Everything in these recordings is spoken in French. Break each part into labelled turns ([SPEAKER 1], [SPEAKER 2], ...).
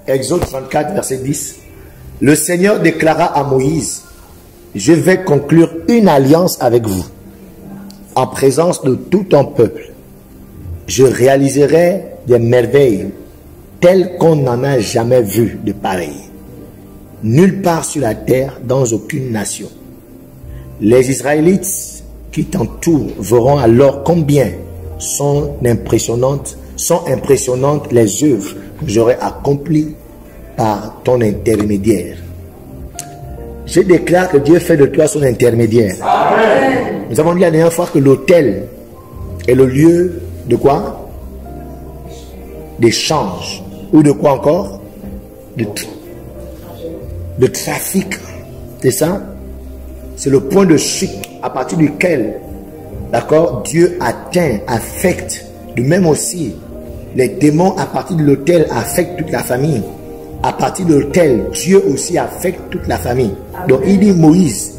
[SPEAKER 1] Exode 34, verset 10. Le Seigneur déclara à Moïse, je vais conclure une alliance avec vous, en présence de tout ton peuple. Je réaliserai des merveilles telles qu'on n'en a jamais vu de pareilles. Nulle part sur la terre, dans aucune nation. Les Israélites qui t'entourent verront alors combien sont impressionnantes les œuvres que j'aurai accomplies par ton intermédiaire. Je déclare que Dieu fait de toi son intermédiaire. Amen. Nous avons dit la dernière fois que l'autel est le lieu de quoi? D'échange. Ou de quoi encore? De trafic. C'est ça? C'est le point de chute à partir duquel, d'accord, Dieu affecte. De même aussi, les démons à partir de l'autel affectent toute la famille. À partir de l'autel, Dieu aussi affecte toute la famille. Donc il dit Moïse,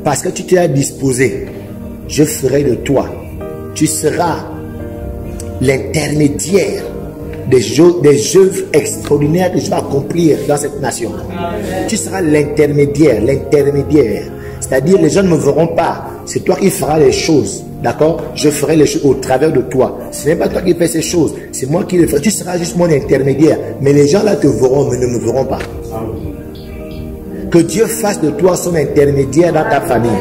[SPEAKER 1] parce que tu t'es disposé, je ferai de toi. Tu seras l'intermédiaire des œuvres extraordinaires que je vais accomplir dans cette nation. Tu seras l'intermédiaire. C'est-à-dire, les gens ne me verront pas. C'est toi qui feras les choses. D'accord? Je ferai les choses au travers de toi. Ce n'est pas toi qui fais ces choses. C'est moi qui les ferai. Tu seras juste mon intermédiaire. Mais les gens là te verront, mais ne me verront pas. Que Dieu fasse de toi son intermédiaire dans ta famille.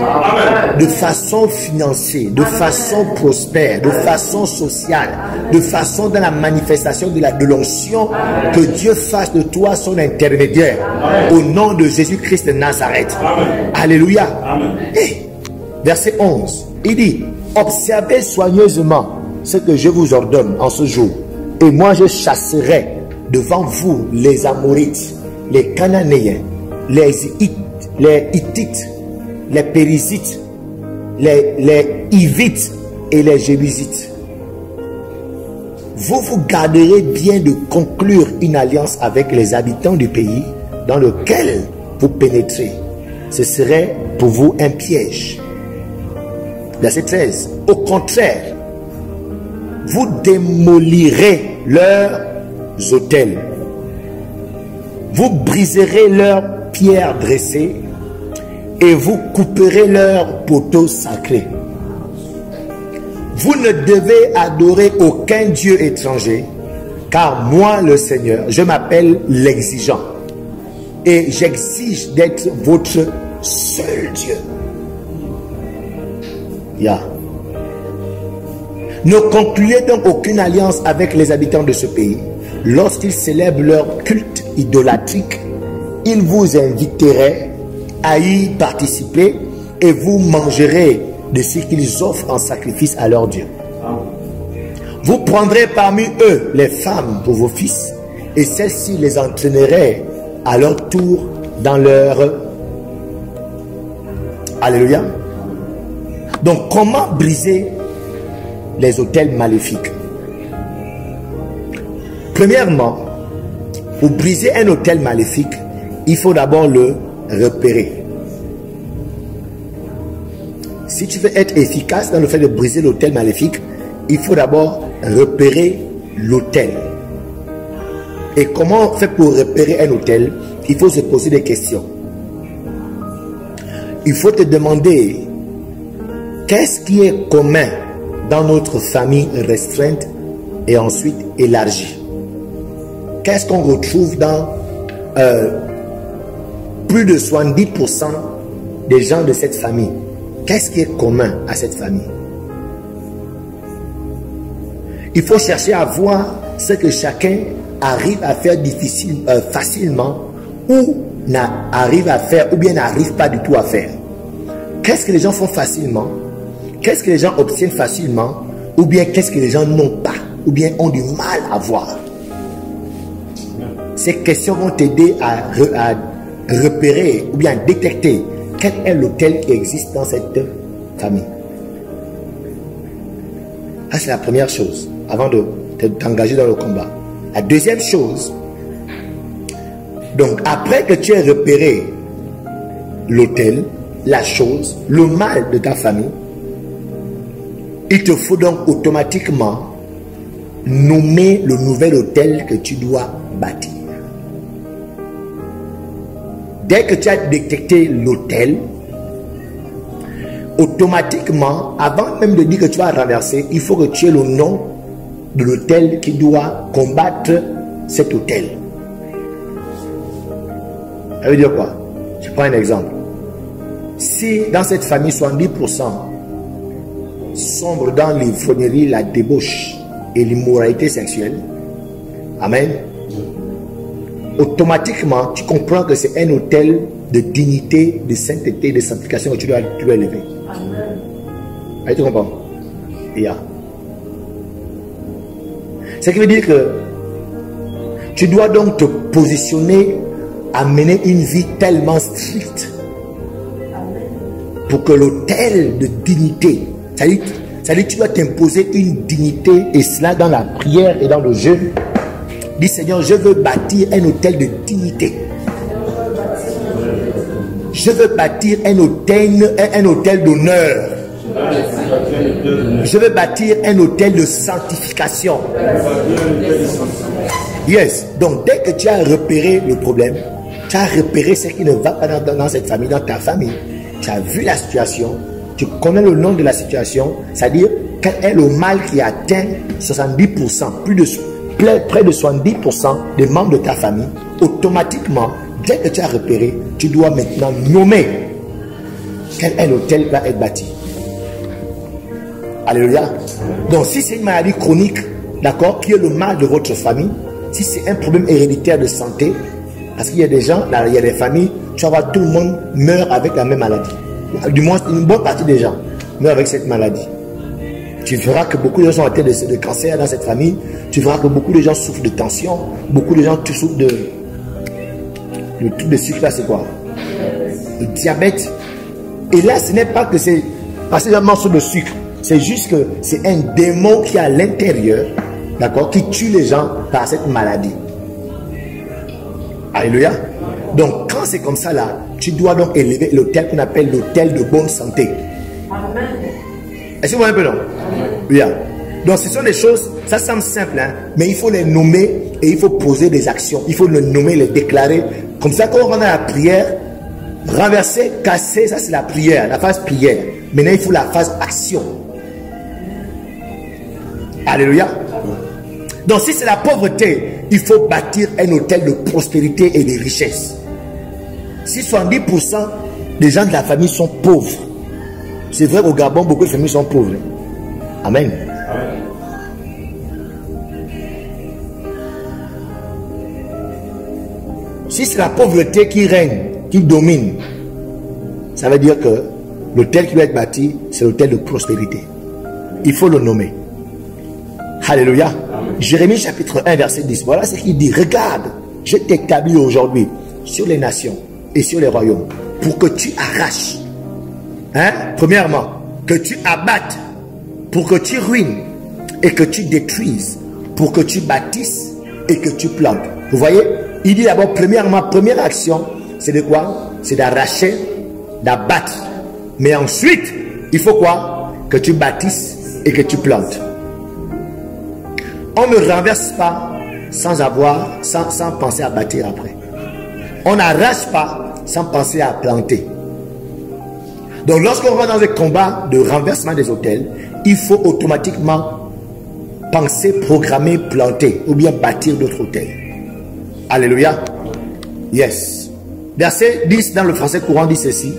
[SPEAKER 1] De façon financière, de façon prospère, de façon sociale, de façon dans la manifestation de l'onction. Que Dieu fasse de toi son intermédiaire. Au nom de Jésus-Christ de Nazareth. Alléluia. Et, verset 11, il dit, observez soigneusement ce que je vous ordonne en ce jour. Et moi je chasserai devant vous les Amorites, les Cananéens, les Hittites, les Périzites, les Hivites et les Jébusites. Vous vous garderez bien de conclure une alliance avec les habitants du pays dans lequel vous pénétrez. Ce serait pour vous un piège. Verset 13. Au contraire, vous démolirez leurs autels. Vous briserez leurs pierres dressées et vous couperez leurs poteaux sacrés. Vous ne devez adorer aucun dieu étranger, car moi, le Seigneur, je m'appelle l'exigeant et j'exige d'être votre seul Dieu. Ne concluez donc aucune alliance avec les habitants de ce pays. Lorsqu'ils célèbrent leur culte idolâtrique, ils vous inviteraient à y participer et vous mangerez de ce qu'ils offrent en sacrifice à leur Dieu. Vous prendrez parmi eux les femmes pour vos fils et celles-ci les entraîneraient à leur tour dans leur... Alléluia. Donc, comment briser les autels maléfiques? Premièrement, pour briser un autel maléfique, il faut d'abord le repérer. Si tu veux être efficace dans le fait de briser l'autel maléfique, il faut d'abord repérer l'autel. Et comment on fait pour repérer un autel? Il faut se poser des questions. Il faut te demander qu'est-ce qui est commun dans notre famille restreinte et ensuite élargie. Qu'est-ce qu'on retrouve dans plus de 70% des gens de cette famille? Qu'est-ce qui est commun à cette famille? Il faut chercher à voir ce que chacun arrive à faire facilement ou arrive à faire ou bien n'arrive pas du tout à faire. Qu'est-ce que les gens font facilement? Qu'est-ce que les gens obtiennent facilement? Ou bien qu'est-ce que les gens n'ont pas? Ou bien ont du mal à voir? Ces questions vont t'aider à repérer ou bien à détecter quel est l'autel qui existe dans cette famille. Ça, c'est la première chose avant de t'engager dans le combat. La deuxième chose, donc après que tu aies repéré l'autel, la chose, le mal de ta famille, il te faut donc automatiquement nommer le nouvel autel que tu dois bâtir. dès que tu as détecté l'autel, automatiquement, avant même de dire que tu vas renverser, il faut que tu aies le nom de l'autel qui doit combattre cet autel. Ça veut dire quoi? Je prends un exemple. Si dans cette famille, 70% sombre dans l'ivrognerie, la débauche et l'immoralité sexuelle, amen, automatiquement, tu comprends que c'est un autel de dignité, de sainteté, de sanctification que tu dois élever. Amen. Tu comprends? Yeah. Ce qui veut dire que tu dois donc te positionner à mener une vie tellement stricte pour que l'autel de dignité, c'est-à-dire tu dois t'imposer une dignité, et cela dans la prière et dans le jeûne. Dis Seigneur, je veux bâtir un autel de dignité. Je veux bâtir un autel d'honneur. Je veux bâtir un autel de sanctification. Yes. Donc dès que tu as repéré le problème, tu as repéré ce qui ne va pas dans cette famille, dans ta famille, tu as vu la situation, tu connais le nom de la situation, c'est-à-dire quel est le mal qui atteint 70%, près de 70% des membres de ta famille. Automatiquement, dès que tu as repéré, tu dois maintenant nommer quel est l'autel qui va être bâti. Alléluia. Donc si c'est une maladie chronique, d'accord, qui est le mal de votre famille, si c'est un problème héréditaire de santé, parce qu'il y a des gens, il y a des familles, tu vas voir, tout le monde meurt avec la même maladie. Du moins, une bonne partie des gens meurent avec cette maladie. Tu verras que beaucoup de gens sont atteints de cancer dans cette famille. Tu verras que beaucoup de gens souffrent de tension. Beaucoup de gens souffrent de... Le truc de sucre là, c'est quoi? Le diabète. Et là, ce n'est pas que c'est parce que les gens souffrent de sucre. C'est juste que c'est un démon qui est à l'intérieur, d'accord, qui tue les gens par cette maladie. Alléluia. Donc, quand c'est comme ça là, tu dois donc élever l'autel qu'on appelle l'autel de bonne santé. Amen. Est-ce que vous voyez un peu, non? Oui. Donc, ce sont des choses, ça semble simple, hein, mais il faut les nommer et il faut poser des actions. Il faut les nommer, les déclarer. Comme ça, quand on rentre dans la prière, renverser, casser, ça c'est la prière, la phase prière. Maintenant, il faut la phase action. Alléluia. Donc, si c'est la pauvreté, il faut bâtir un hôtel de prospérité et de richesse. Si 70% des gens de la famille sont pauvres, c'est vrai qu'au Gabon, beaucoup de familles sont pauvres. Amen. Si c'est la pauvreté qui règne, qui domine, ça veut dire que l'hôtel qui va être bâti, c'est l'hôtel de prospérité. Il faut le nommer. Alléluia. Amen. Jérémie chapitre 1 verset 10. Voilà ce qu'il dit. Regarde, je t'établis aujourd'hui sur les nations et sur les royaumes pour que tu arraches. Hein? Premièrement, que tu abattes, pour que tu ruines et que tu détruises, pour que tu bâtisses et que tu plantes. Vous voyez? Il dit d'abord, premièrement, première action, c'est de quoi? C'est d'arracher, d'abattre. Mais ensuite, il faut quoi? Que tu bâtisses et que tu plantes. On ne renverse pas sans penser à bâtir après. On n'arrache pas sans penser à planter. Donc lorsqu'on va dans un combat de renversement des autels, il faut automatiquement penser, programmer, planter ou bien bâtir d'autres autels. Alléluia. Yes. Verset 10 dans le français courant dit ceci.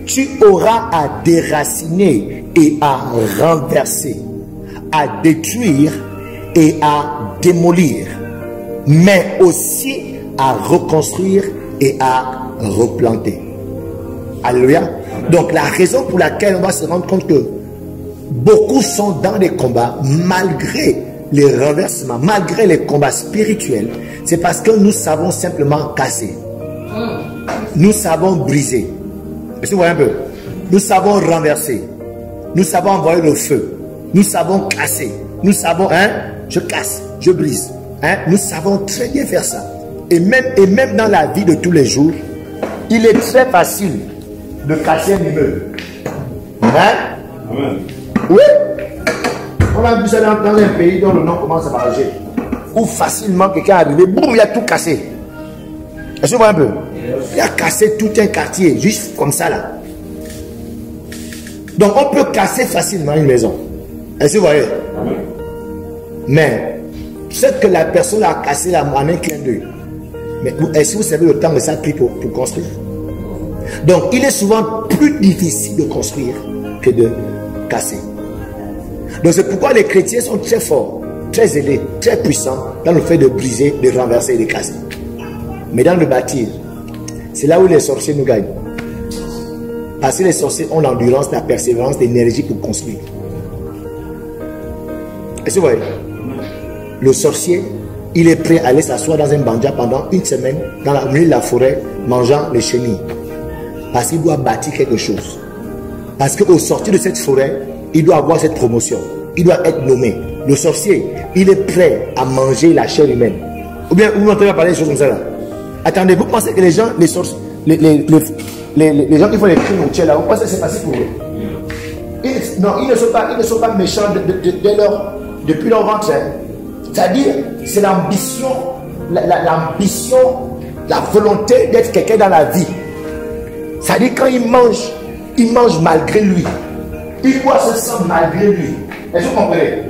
[SPEAKER 1] Tu auras à déraciner et à renverser, à détruire et à démolir, mais aussi à reconstruire et à replanter. Alléluia. Donc la raison pour laquelle on va se rendre compte que beaucoup sont dans des combats malgré les renversements, malgré les combats spirituels, c'est parce que nous savons simplement casser. Nous savons briser. Est-ce que vous voyez un peu? Nous savons renverser. Nous savons envoyer le feu. Nous savons casser. Nous savons, hein, je casse, je brise. Hein? Nous savons très bien faire ça. Et même dans la vie de tous les jours, il est très facile de casser un immeuble. Hein? Amen. Oui. On a vu ça dans un pays dont le nom commence à barager. Où facilement quelqu'un est arrivé, boum, il a tout cassé. Est-ce que vous voyez un peu? Il a cassé tout un quartier, juste comme ça là. Donc on peut casser facilement une maison. Est-ce que vous voyez? Mais c'est que la personne a cassé la en un clin d'œil. Mais est-ce que vous savez le temps que ça a pris pour construire? Donc il est souvent plus difficile de construire que de casser. Donc c'est pourquoi les chrétiens sont très forts, très aidés, très puissants dans le fait de briser, de renverser et de casser. Mais dans le bâtir, c'est là où les sorciers nous gagnent. Parce que les sorciers ont l'endurance, la persévérance, l'énergie pour construire. Est-ce que vous voyez? Le sorcier, il est prêt à aller s'asseoir dans un banja pendant une semaine dans la milieu de la forêt, mangeant les chenilles. Parce qu'il doit bâtir quelque chose. Parce qu'au sortir de cette forêt, il doit avoir cette promotion. Il doit être nommé. Le sorcier, il est prêt à manger la chair humaine. Ou bien, vous m'entendez parler des choses comme ça là? Attendez, vous pensez que les gens, les gens qui font les crimes au là, vous pensez que c'est facile pour eux? Non, ils ne sont pas méchants depuis leur ventre. Hein. C'est-à-dire, c'est l'ambition, l'ambition, la volonté d'être quelqu'un dans la vie. C'est-à-dire, quand il mange malgré lui. Il boit ce sang malgré lui. Est-ce que vous comprenez?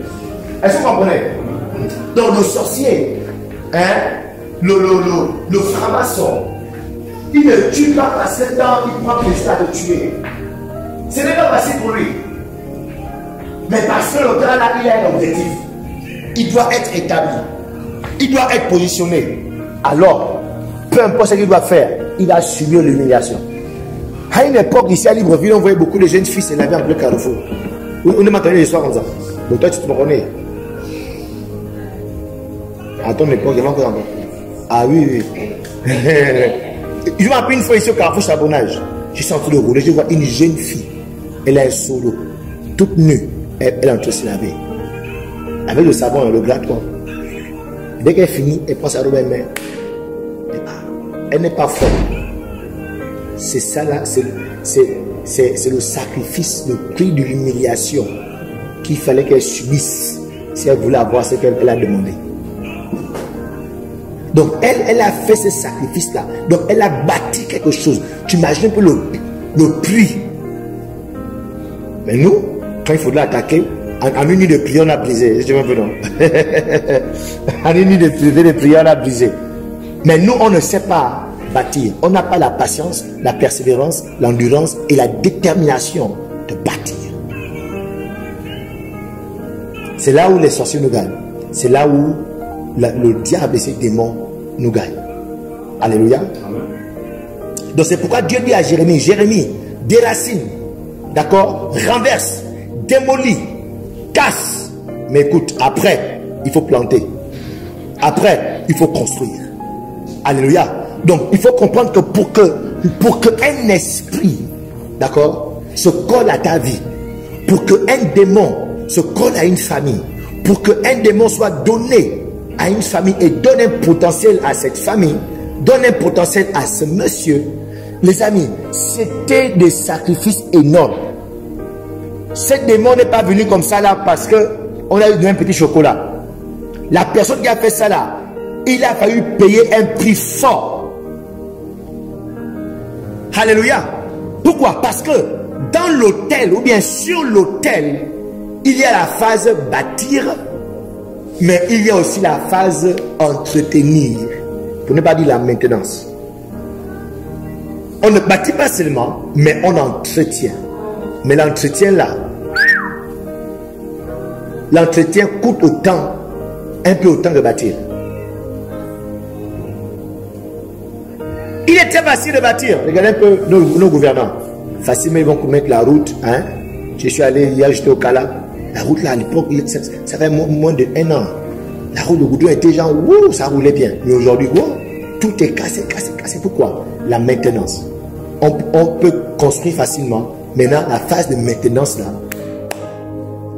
[SPEAKER 1] Est-ce que vous comprenez? Donc, le sorcier, hein, le franc-maçon, il ne tue pas parce que quand il prend plaisir à le tuer. Ce n'est pas facile pour lui. Mais parce que le gars là, il a un objectif. Il doit être établi. Il doit être positionné. Alors, peu importe ce qu'il doit faire, il va subir l'humiliation. À une époque, ici à Libreville, on voyait beaucoup de jeunes filles se laver en plein carrefour. On ne m'entendait l'histoire comme ça. Donc toi, tu te reconnais. À ton époque, il y avait encore. Ah oui, oui. Je m'appelle une fois ici au carrefour Charbonnage. J'ai senti le rouler, je vois une jeune fille. Elle a un solo, toute nue. Elle est en train de se laver. Avec le savon et le grattoir. Dès qu'elle finit, elle prend sa robe et elle met. Elle n'est pas forte. C'est ça là, c'est le sacrifice, le prix de l'humiliation qu'il fallait qu'elle subisse si elle voulait avoir ce qu'elle a demandé. Donc elle a fait ce sacrifice-là. Donc elle a bâti quelque chose. Tu imagines un peu le prix. Mais nous, quand il faudra attaquer, en une nuit de prière, on a brisé. Je me veux non. En une nuit de prière, on a brisé. Mais nous, on ne sait pas bâtir. On n'a pas la patience, la persévérance, l'endurance et la détermination de bâtir. C'est là où les sorciers nous gagnent. C'est là où le diable et ses démons nous gagnent. Alléluia. Amen. Donc c'est pourquoi Dieu dit à Jérémie, Jérémie, déracine, d'accord, renverse, démolis, casse. Mais écoute, après, il faut planter. Après, il faut construire. Alléluia. Donc, il faut comprendre que pour qu'un esprit, d'accord, se colle à ta vie, pour qu'un démon se colle à une famille, pour qu'un démon soit donné à une famille et donne un potentiel à cette famille, donne un potentiel à ce monsieur, les amis, c'était des sacrifices énormes. Ce démon n'est pas venu comme ça là parce qu'on a eu un petit chocolat. La personne qui a fait ça là, il a fallu payer un prix fort. Alléluia. Pourquoi? Parce que dans l'autel ou bien sur l'autel, il y a la phase bâtir, mais il y a aussi la phase entretenir, pour ne pas dire la maintenance. On ne bâtit pas seulement, mais on entretient. Mais l'entretien là, l'entretien coûte autant, un peu autant que bâtir. Il est très facile de bâtir. Regardez un peu nos gouvernants. Facilement, ils vont mettre la route. Hein? Je suis allé hier, j'étais au Kala. La route là, à l'époque, ça fait moins de 1 an. La route de goudron était genre, ouh, ça roulait bien. Mais aujourd'hui, wow, tout est cassé. Pourquoi? La maintenance. On peut construire facilement. Maintenant, la phase de maintenance là,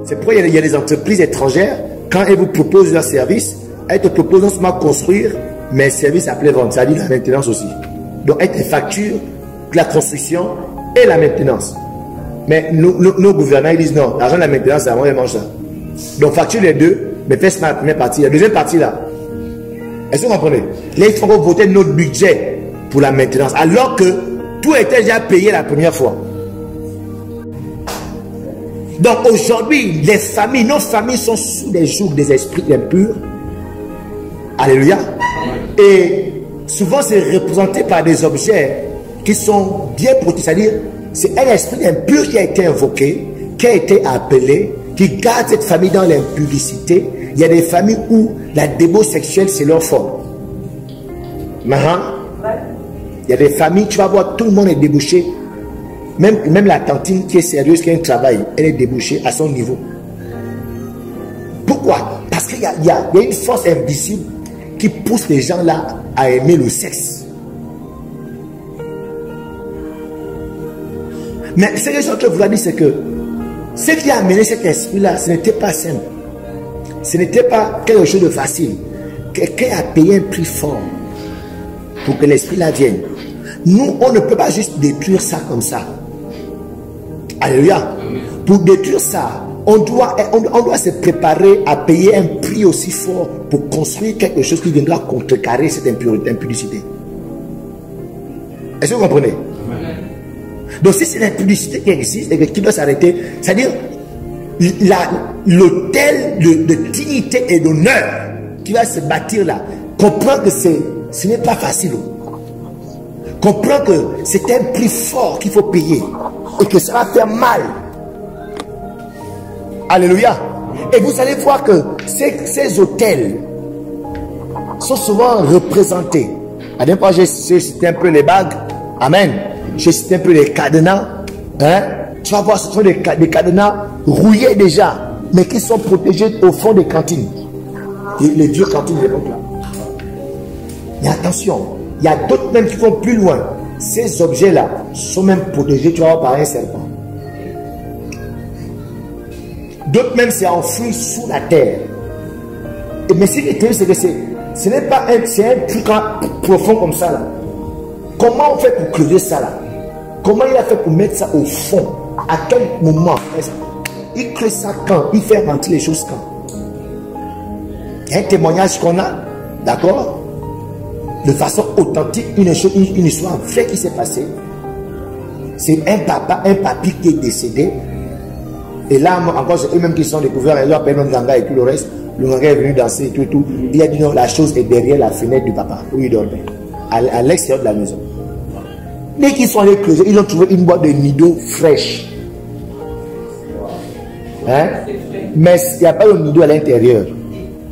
[SPEAKER 1] c'est pourquoi il y a des entreprises étrangères, quand elles vous proposent leur service, elles te proposent non seulement construire, mais un service appelé vente, c'est-à-dire la maintenance aussi. Donc, elles te facturent la construction et la maintenance. Mais nos gouvernants, ils disent non, l'argent de la maintenance, c'est avant, ils mangent ça. Donc, facture les deux, mais fais la première partie. La deuxième partie là, est-ce que vous comprenez? Là, il faut voter notre budget pour la maintenance, alors que tout était déjà payé la première fois. Donc aujourd'hui, les familles, nos familles sont sous des jougs des esprits impurs. Alléluia. Et souvent c'est représenté par des objets qui sont bien protégés. C'est-à-dire, c'est un esprit impur qui a été invoqué, qui a été appelé, qui garde cette famille dans l'impudicité. Il y a des familles où la débauche sexuelle c'est leur forme. Maintenant, il y a des familles, tu vas voir, tout le monde est débouché. Même la tantine qui est sérieuse, qui a un travail, elle est débouchée à son niveau. Pourquoi? Parce qu'il y a une force invisible qui pousse les gens là à aimer le sexe. Mais ce que je suis en train de vous dire, c'est que ce qui a amené cet esprit-là, ce n'était pas simple. Ce n'était pas quelque chose de facile. Quelqu'un a payé un prix fort pour que l'esprit-là vienne. Nous, on ne peut pas juste détruire ça comme ça. Alléluia. Pour détruire ça, on doit se préparer à payer un prix aussi fort pour construire quelque chose qui viendra contrecarrer cette impudicité. Est-ce que vous comprenez? Donc si c'est l'impudicité qui existe et qui doit s'arrêter, c'est-à-dire l'autel de dignité et d'honneur qui va se bâtir là, comprends que ce n'est pas facile. Comprends que c'est un prix fort qu'il faut payer et que ça va faire mal. Alléluia. Et vous allez voir que ces autels sont souvent représentés. À des fois, j'ai cité un peu les bagues. Amen. J'ai cité un peu les cadenas. Hein? Tu vas voir, ce sont des cadenas rouillés déjà, mais qui sont protégés au fond des cantines. Les vieux cantines de l'époque là. Mais attention, il y a d'autres même qui vont plus loin. Ces objets-là sont même protégés, tu vas voir, par un serpent. D'autres même c'est enfoui sous la terre. Et mais ce qui est terrible, c'est que ce n'est pas un truc profond comme ça là. Comment on fait pour creuser ça là? Comment il a fait pour mettre ça au fond? À quel moment? Il creuse ça quand? Il fait rentrer les choses quand? Il y a un témoignage qu'on a, d'accord? De façon authentique, une histoire vraie qui s'est passée. C'est un papy qui est décédé. Et là, encore, c'est eux-mêmes qui sont découverts. Ils ont appelé même Ganga et tout le reste. Le Ganga est venu danser et tout. Il a dit non, la chose est derrière la fenêtre du papa, où il dormait, à l'extérieur de la maison. Dès qu'ils sont allés creuser, ils ont trouvé une boîte de nido fraîche. Hein? Mais il n'y a pas de nido à l'intérieur.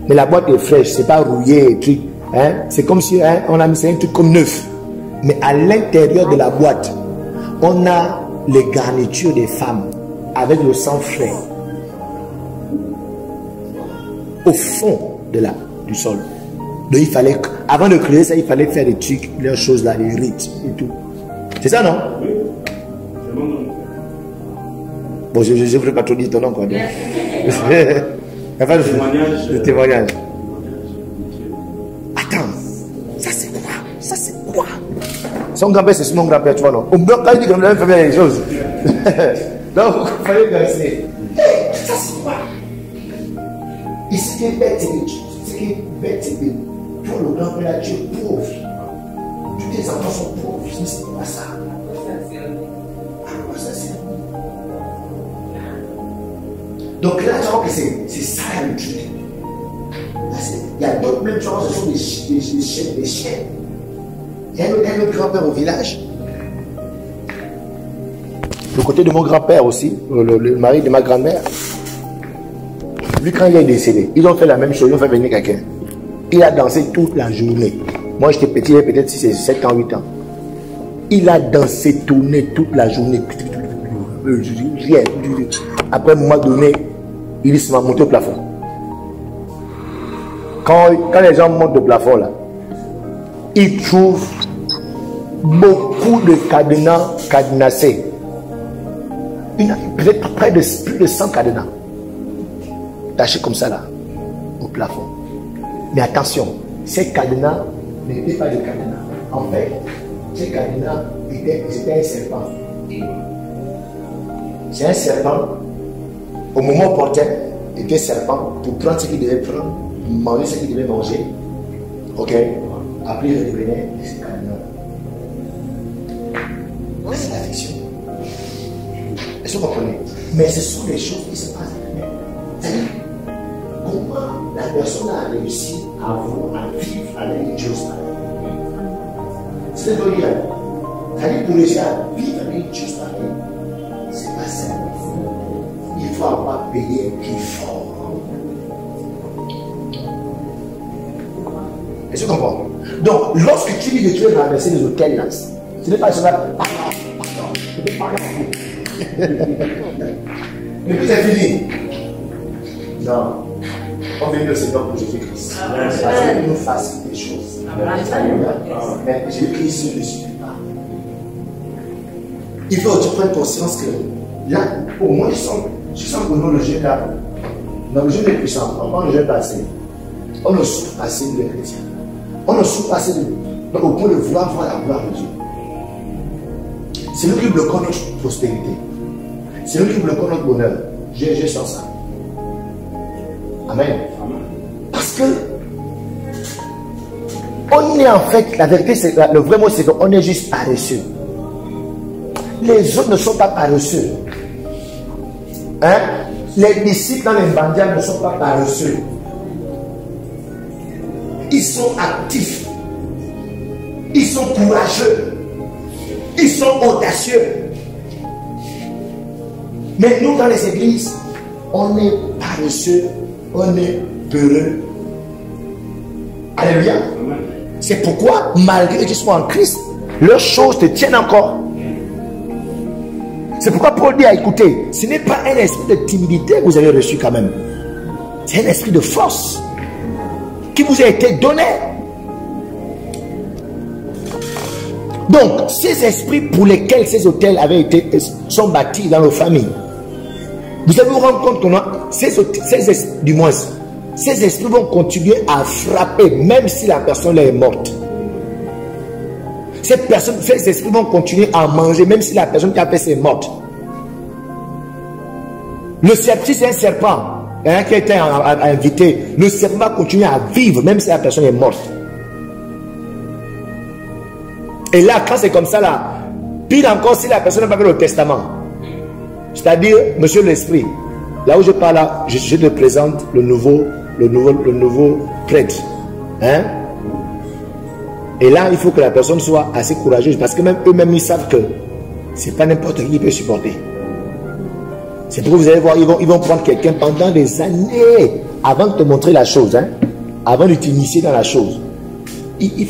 [SPEAKER 1] Mais la boîte est fraîche, c'est pas rouillé et truc. Hein? C'est comme si on a mis un truc comme neuf. Mais à l'intérieur de la boîte, on a les garnitures des femmes avec le sang frais. Au fond du sol. Donc il fallait, avant de creuser ça, il fallait faire des trucs, les choses là, les rites et tout. C'est ça, non? Oui. Bon, je ne voudrais pas trop dire ton nom, quoi. Le témoignage. Attends, ça c'est quoi? Ça c'est quoi? Son grand-père, c'est mon grand-père, tu vois, non? Quand il dit qu'on a fait les choses. Donc, il fallait danser. Ça c'est quoi? Et ce qui est bête, c'est que pour le grand-père, tu es pauvre. Tous tes enfants sont pauvres. Je dis, c'est pas ça. À quoi ça sert? Donc là, tu vois que c'est ça le truc. Il y a d'autres mêmes choses, ce sont des chiens. Il y a un autre grand-père au village. Le côté de mon grand-père aussi, le mari de ma grand-mère. Lui, quand il est décédé, ils ont fait la même chose, ils ont fait venir quelqu'un. Il a dansé toute la journée. Moi, j'étais petit, peut-être si c'est 7 ans, 8 ans. Il a dansé, tourné toute la journée. Rien. Après un moment donné, il se m'a monté au plafond. Quand les gens montent au plafond, là, ils trouvent beaucoup de cadenas cadenassés. Peut-être près de plus de 100 cadenas. Tachés comme ça, là, au plafond. Mais attention, ces cadenas n'étaient pas des cadenas. En fait, ces cadenas c'était un serpent. C'est un serpent. Au moment opportun, était un serpent pour prendre ce qu'il devait prendre, manger ce qu'il devait manger. Ok? Après, il revenait de ces cadenas. C'est l'affection. Est-ce que vous comprenez? Mais ce sont des choses qui se passent. C'est-à-dire, comment la personne a réussi à vivre avec une chose pareille? C'est le dire. C'est-à-dire, pour réussir à vivre avec une chose pareille, c'est pas simple. Il faut avoir payé un prix fort. Est-ce que tu comprends? Donc, lorsque tu dis que tu veux renverser les hôtels, là, ce n'est pas cela. Pardon, je ne peux pas mais puis c'est fini. Non. On vient de Seigneur pour Jésus-Christ. Parce qu'il nous facilite des choses. Mais Jésus-Christ ne suffit pas. Il faut que tu prennes conscience que là, au moins, je sens que nous, le jeune là, dans le jeune est puissant, on prend le jeune passé. On ne souffre assez de chrétiens. On ne souffre assez au point de vouloir voir la gloire de Dieu. C'est nous qui bloquons notre prospérité. C'est nous qui bloquons notre bonheur. J'ai sens ça. Amen. Parce que on est en fait, la vérité, c'est le vrai mot, c'est qu'on est juste paresseux. Les autres ne sont pas paresseux. Hein? Les disciples dans les bandias ne sont pas paresseux. Ils sont actifs. Ils sont courageux. Ils sont audacieux. Mais nous, dans les églises, on est paresseux, on est peureux. Alléluia. C'est pourquoi, malgré qu'ils soient en Christ, leurs choses te tiennent encore. C'est pourquoi Paul dit à écouter, ce n'est pas un esprit de timidité que vous avez reçu quand même. C'est un esprit de force qui vous a été donné. Donc, ces esprits pour lesquels ces hôtels sont bâtis dans nos familles, vous allez vous rendre compte que ces esprits vont continuer à frapper même si la personne est morte. Ces esprits vont continuer à manger même si la personne qui a fait c'est morte. Le serpent, c'est un serpent qui a été invité. Le serpent va continuer à vivre même si la personne est morte. Et là, quand c'est comme ça, là, pire encore si la personne n'a pas fait le testament. C'est-à-dire, monsieur l'esprit, là où je parle, là, je te présente le nouveau prêtre. Hein? Et là, il faut que la personne soit assez courageuse parce que même eux-mêmes, ils savent que c'est pas n'importe qui peut supporter. C'est pourquoi vous allez voir, ils vont prendre quelqu'un pendant des années avant de te montrer la chose, hein? Avant de t'initier dans la chose. Il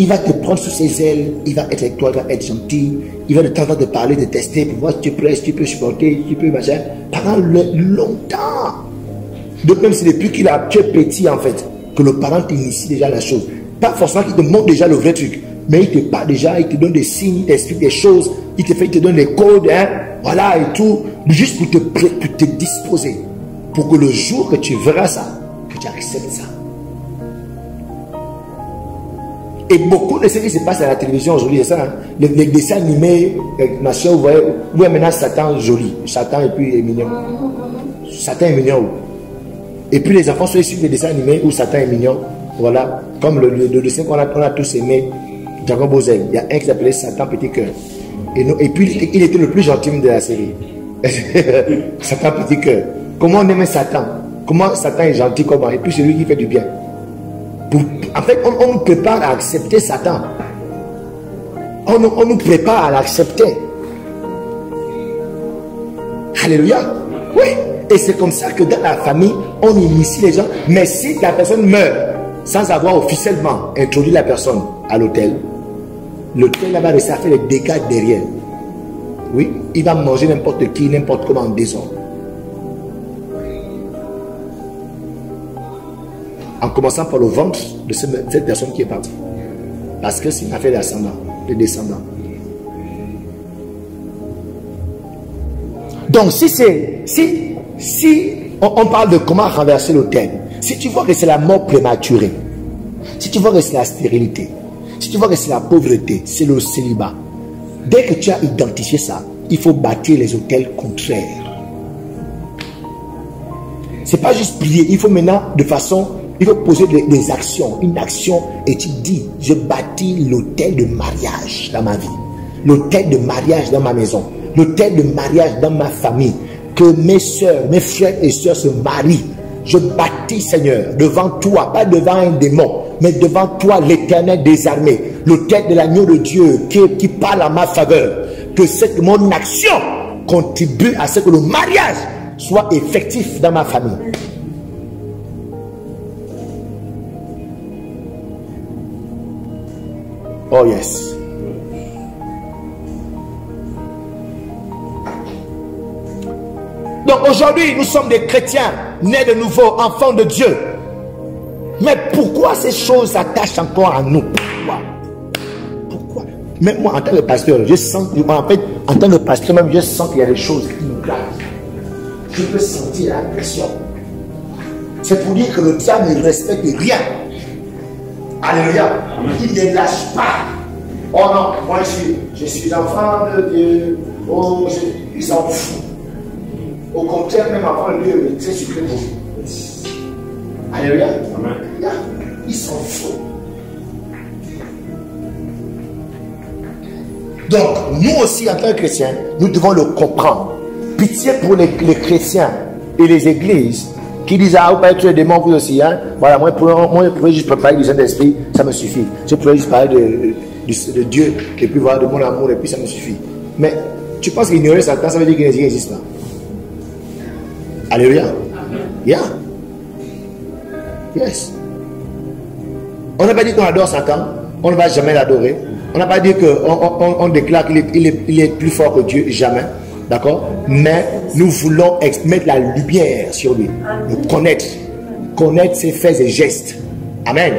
[SPEAKER 1] va te prendre sous ses ailes, il va être avec toi, il va être gentil, il va de temps en temps te parler, te tester pour voir si tu es prêt, si tu peux supporter, si tu peux machin, pendant longtemps. Donc même si depuis tu es petit en fait, que le parent t'initie déjà la chose. Pas forcément qu'il te montre déjà le vrai truc, mais il te parle déjà, il te donne des signes, il t'explique des choses, il te donne les codes, hein, voilà et tout, juste pour te disposer, pour que le jour que tu verras ça, que tu acceptes ça. Et beaucoup de ce qui se passe à la télévision aujourd'hui, c'est ça, hein? Les dessins animés, ma soeur, vous voyez maintenant Satan joli, Satan et puis est mignon. Satan est mignon. Et puis les enfants suivent les dessins animés où Satan est mignon. Voilà, comme le dessin qu'on a tous aimé, Dragon Ball Z. Il y a un qui s'appelait Satan Petit Cœur. Et puis il était le plus gentil de la série. Satan Petit Cœur. Comment on aime Satan? Comment Satan est gentil, comment? Et puis c'est lui qui fait du bien. En fait, on nous prépare à accepter Satan. On nous prépare à l'accepter. Alléluia. Oui. Et c'est comme ça que dans la famille, on initie les gens. Mais si la personne meurt sans avoir officiellement introduit la personne à l'hôtel, l'hôtel va réussir à faire les dégâts derrière. Oui, il va manger n'importe qui, n'importe comment en désordre. En commençant par le ventre de cette personne qui est partie. Parce que c'est une affaire de descendants. Donc si on parle de comment renverser l'autel, si tu vois que c'est la mort prématurée, si tu vois que c'est la stérilité, si tu vois que c'est la pauvreté, c'est le célibat, dès que tu as identifié ça, il faut bâtir les autels contraires. C'est pas juste prier, il faut maintenant il faut poser des actions, une action, et tu dis, je bâtis l'autel de mariage dans ma vie. l'autel de mariage dans ma maison, l'autel de mariage dans ma famille, que mes soeurs, mes frères et sœurs se marient. Je bâtis, Seigneur, devant toi, pas devant un démon, mais devant toi, l'Éternel des armées, l'autel de l'agneau de Dieu qui parle à ma faveur. Que mon action contribue à ce que le mariage soit effectif dans ma famille. Oh yes. Donc aujourd'hui, nous sommes des chrétiens, nés de nouveau, enfants de Dieu. Mais pourquoi ces choses s'attachent encore à nous? Pourquoi? Même moi, en tant que pasteur, je sens, en fait, en tant que pasteur, même je sens qu'il y a des choses qui nous grattent. Je peux sentir la pression. C'est pour dire que le diable ne respecte rien. Alléluia. Il ne lâche pas. Oh non, moi je suis enfant de Dieu. Oh, il s'en fout. Au contraire, même avant Dieu, c'est sucré pour lui. Alléluia. Amen. Il s'en fout. Donc, nous aussi, en tant que chrétiens, nous devons le comprendre. Pitié pour les chrétiens et les églises qui disent, ah, vous pouvez tuer des démons, vous aussi, hein. Voilà, moi, je pourrais juste parler du Saint-Esprit, ça me suffit. Je pourrais juste parler de Dieu, et puis voilà, de mon amour, et puis ça me suffit. Mais, tu penses qu'ignorer Satan, ça veut dire qu'il n'existe pas. Alléluia. Yeah. Yes. On n'a pas dit qu'on adore Satan, on ne va jamais l'adorer. On n'a pas dit qu'on déclare qu'il est plus fort que Dieu, jamais. D'accord? Mais nous voulons mettre la lumière sur lui. Nous connaître ses faits et gestes. Amen.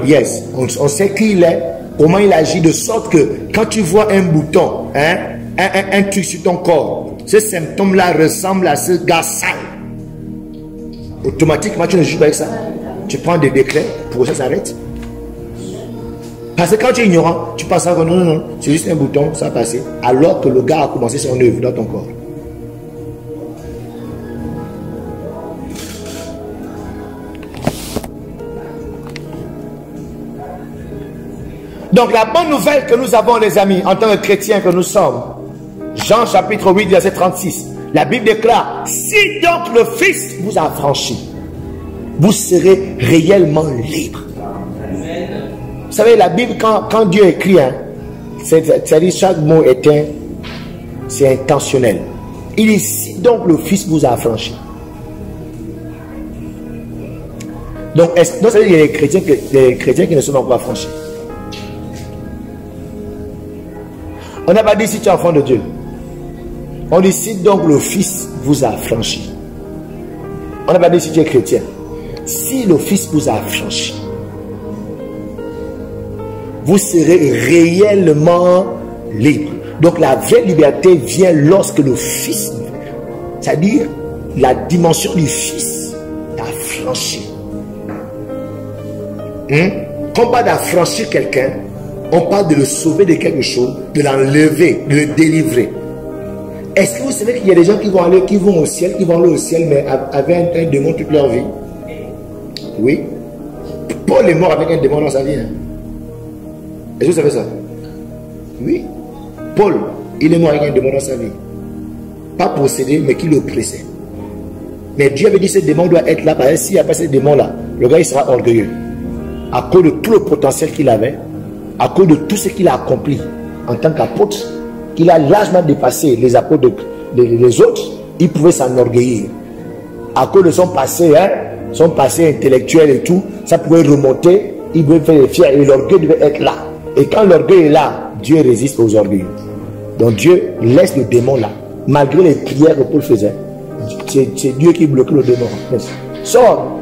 [SPEAKER 1] Yes. On sait qui il est, comment il agit, de sorte que quand tu vois un bouton, hein, un truc sur ton corps, ce symptôme-là ressemble à ce gars sale. Automatiquement, tu ne joues pas avec ça. Tu prends des décrets pour que ça s'arrête. Parce que quand tu es ignorant, tu penses que non, c'est juste un bouton, ça va passer. Alors que le gars a commencé son œuvre dans ton corps. Donc la bonne nouvelle que nous avons, les amis, en tant que chrétiens que nous sommes, Jean chapitre 8, verset 36, la Bible déclare, si donc le Fils vous a franchi, vous serez réellement libre. Vous savez, la Bible, quand Dieu écrit, hein, c'est-à-dire chaque mot c'est intentionnel. Il dit, si donc le Fils vous a affranchi. Donc, non, ça veut dire qu'il y a des chrétiens qui ne sont pas affranchis. On n'a pas dit si tu es enfant de Dieu. On dit si donc le Fils vous a affranchi. On n'a pas dit si tu es chrétien. Si le Fils vous a affranchi, vous serez réellement libre. Donc la vraie liberté vient lorsque le Fils, c'est-à-dire la dimension du Fils, t'a franchi. Quand on parle d'affranchir quelqu'un, on parle de le sauver de quelque chose, de l'enlever, de le délivrer. Est-ce que vous savez qu'il y a des gens qui vont au ciel, mais avec un démon toute leur vie? Oui. Paul est mort avec un démon dans sa vie. Hein? Est-ce que vous savez ça? Oui. Paul, il est mort avec un démon dans sa vie. Pas possédé, mais qui l'oppressait. Mais Dieu avait dit que ce démon doit être là, parce que s'il n'y a pas ce démon-là, le gars il sera orgueilleux. À cause de tout le potentiel qu'il avait, à cause de tout ce qu'il a accompli en tant qu'apôtre, qu'il a largement dépassé les apôtres les autres, il pouvait s'enorgueillir. À cause de son passé, hein, son passé intellectuel et tout, ça pouvait remonter, il devait faire les fiers et l'orgueil devait être là. Et quand l'orgueil est là, Dieu résiste aux orgueils. Donc Dieu laisse le démon là. Malgré les prières que Paul faisait, c'est Dieu qui bloquait le démon. Sors.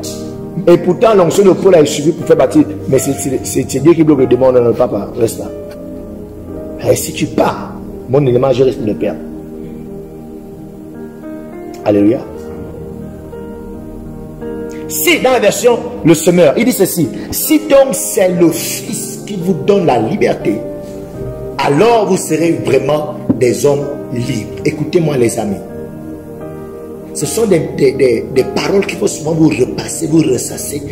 [SPEAKER 1] Et pourtant, l'onction de Paul a suffi pour faire bâtir. Mais c'est Dieu qui bloque le démon. Non, papa, reste là. Et si tu pars, mon élément, je risque de le perdre. Alléluia. Si, dans la version Le Semeur, il dit ceci. Si donc c'est le Fils qui vous donne la liberté, alors vous serez vraiment des hommes libres. Écoutez-moi les amis. Ce sont des paroles qu'il faut souvent vous repasser, vous ressasser.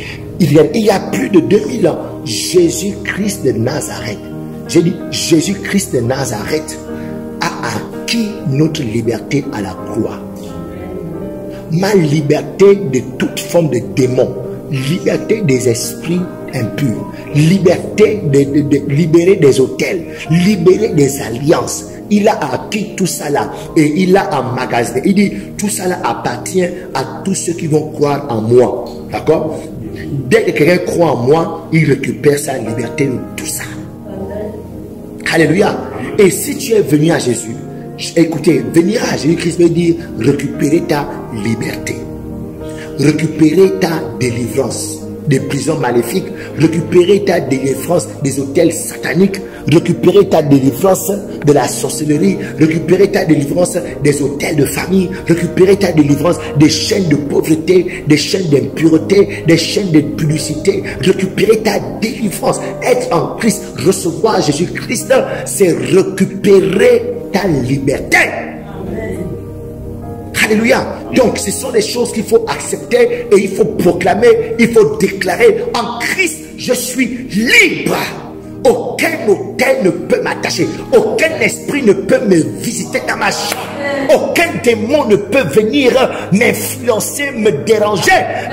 [SPEAKER 1] Il y a plus de 2000 ans, Jésus-Christ de Nazareth J'ai dit, Jésus-Christ de Nazareth a acquis notre liberté à la croix. Ma liberté de toute forme de démon, liberté des esprits impurs, liberté de libérer des autels, libérer des alliances. Il a acquis tout ça là et il l'a emmagasiné. Il dit, tout ça là appartient à tous ceux qui vont croire en moi. D'accord? Dès que quelqu'un croit en moi, il récupère sa liberté de tout ça. Alléluia. Et si tu es venu à Jésus, écoutez, venir à Jésus-Christ veut dire récupérer ta liberté, récupérer ta délivrance des prisons maléfiques, récupérer ta délivrance des hôtels sataniques, récupérer ta délivrance de la sorcellerie, récupérer ta délivrance des hôtels de famille, récupérer ta délivrance des chaînes de pauvreté, des chaînes d'impureté, des chaînes de publicité, récupérer ta délivrance. Être en Christ, recevoir Jésus-Christ, c'est récupérer ta liberté. Alléluia. Donc ce sont des choses qu'il faut accepter et il faut proclamer, il faut déclarer. En Christ, je suis libre. Aucun hôtel ne peut m'attacher. Aucun esprit ne peut me visiter dans ma chambre. Aucun démon ne peut venir m'influencer, me déranger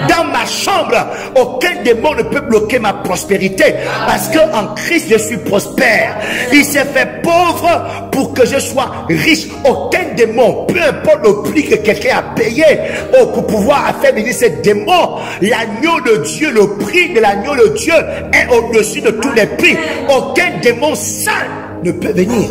[SPEAKER 1] dans ma chambre. Aucun démon ne peut bloquer ma prospérité. Parce qu'en Christ, je suis prospère. Il s'est fait pauvre pour que je sois riche. Aucun démon, peu importe le prix que quelqu'un a payé pour pouvoir faire venir ce démon, l'agneau de Dieu, le prix de l'agneau de Dieu est au-dessus de tous les prix. Aucun démon sale ne peut venir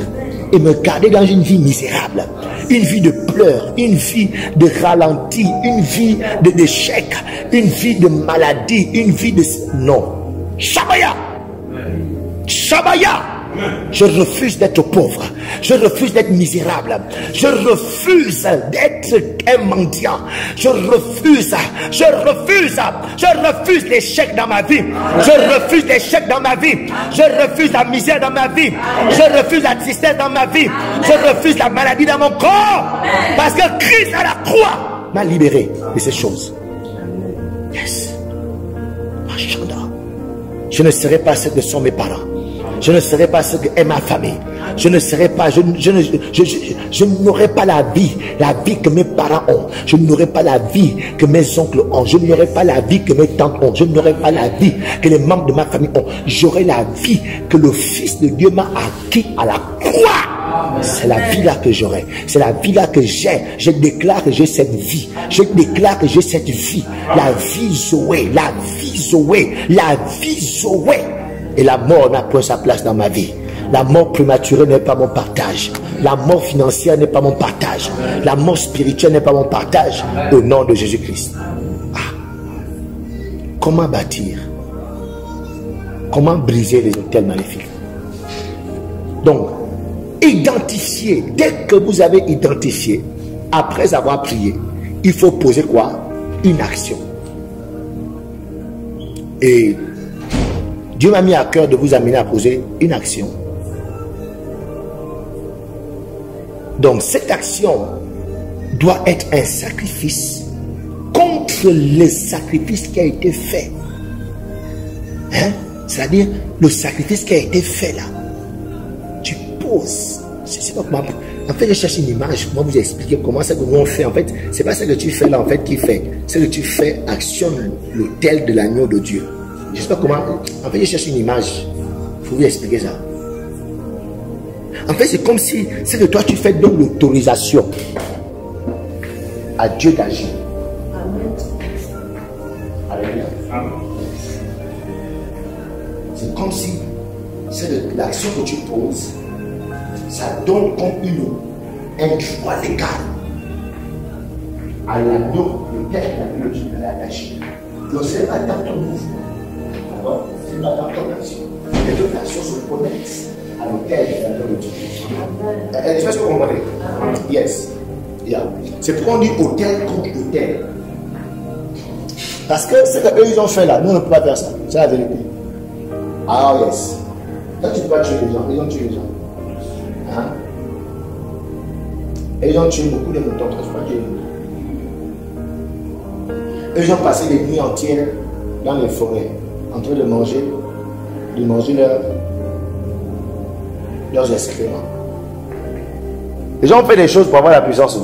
[SPEAKER 1] et me garder dans une vie misérable, une vie de pleurs, une vie de ralenti, une vie d'échec, une vie de maladie, une vie de... Non. Shabaya. Shabaya. Je refuse d'être pauvre. Je refuse d'être misérable. Je refuse d'être un mendiant. Je refuse l'échec dans ma vie. Je refuse l'échec dans ma vie. Je refuse la misère dans ma vie. Je refuse la tristesse dans ma vie. Je refuse la maladie dans mon corps. Parce que Christ à la croix m'a libéré de ces choses. Yes. Je ne serai pas ce que sont mes parents. Je ne serai pas ce que est ma famille. Je ne serai pas, je n'aurai pas la vie que mes parents ont. Je n'aurai pas la vie que mes oncles ont. Je n'aurai pas la vie que mes tantes ont. Je n'aurai pas la vie que les membres de ma famille ont. J'aurai la vie que le Fils de Dieu m'a acquis à la croix. C'est la vie là que j'aurai. C'est la vie là que j'ai. Je déclare que j'ai cette vie. Je déclare que j'ai cette vie. La vie Zoé. La vie Zoé. La vie Zoé. Et la mort n'a pas sa place dans ma vie. La mort prématurée n'est pas mon partage. La mort financière n'est pas mon partage. La mort spirituelle n'est pas mon partage. Au nom de Jésus-Christ. Ah. Comment bâtir? Comment briser les hôtels maléfiques? Donc, identifier. Dès que vous avez identifié, après avoir prié, il faut poser quoi? Une action. Et Dieu m'a mis à cœur de vous amener à poser une action. Donc cette action doit être un sacrifice contre le sacrifice qui a été fait. Hein? C'est-à-dire le sacrifice qui a été fait là. Tu poses. C'est pas comment. En fait, je cherche une image pour vous expliquer comment c'est que nous on fait. En fait, c'est pas ce que tu fais là en fait qui fait. C'est que tu fais actionne l'autel de l'agneau de Dieu. Je ne sais pas comment. En fait, je cherche une image. Il faut vous expliquer ça. En fait, c'est comme si c'est que toi, tu fais donc l'autorisation à Dieu d'agir. Alléluia. C'est comme si c'est l'action que tu poses. Ça donne comme un droit légal à l'agneau, le père de l'agneau de l'agir. Donc, c'est pas dans ton mouvement. C'est pas dans ton action. Les deux actions se connectent à l'autel de Dieu. Est-ce que vous comprenez? Yes. Yeah. C'est pourquoi on dit hôtel contre hôtel. Parce que ce qu'eux ils ont fait là, nous on ne peut pas faire ça. C'est la vérité. Ah yes. Quand tu ne peux pas tuer les gens, ils ont tué les gens. Hein? Et ils ont tué beaucoup de moutons, tu ne peux pas tuer les moutons. Eux ils ont passé des nuits entières dans les forêts, en train de manger leurs excréments. Les gens ont fait des choses pour avoir la puissance.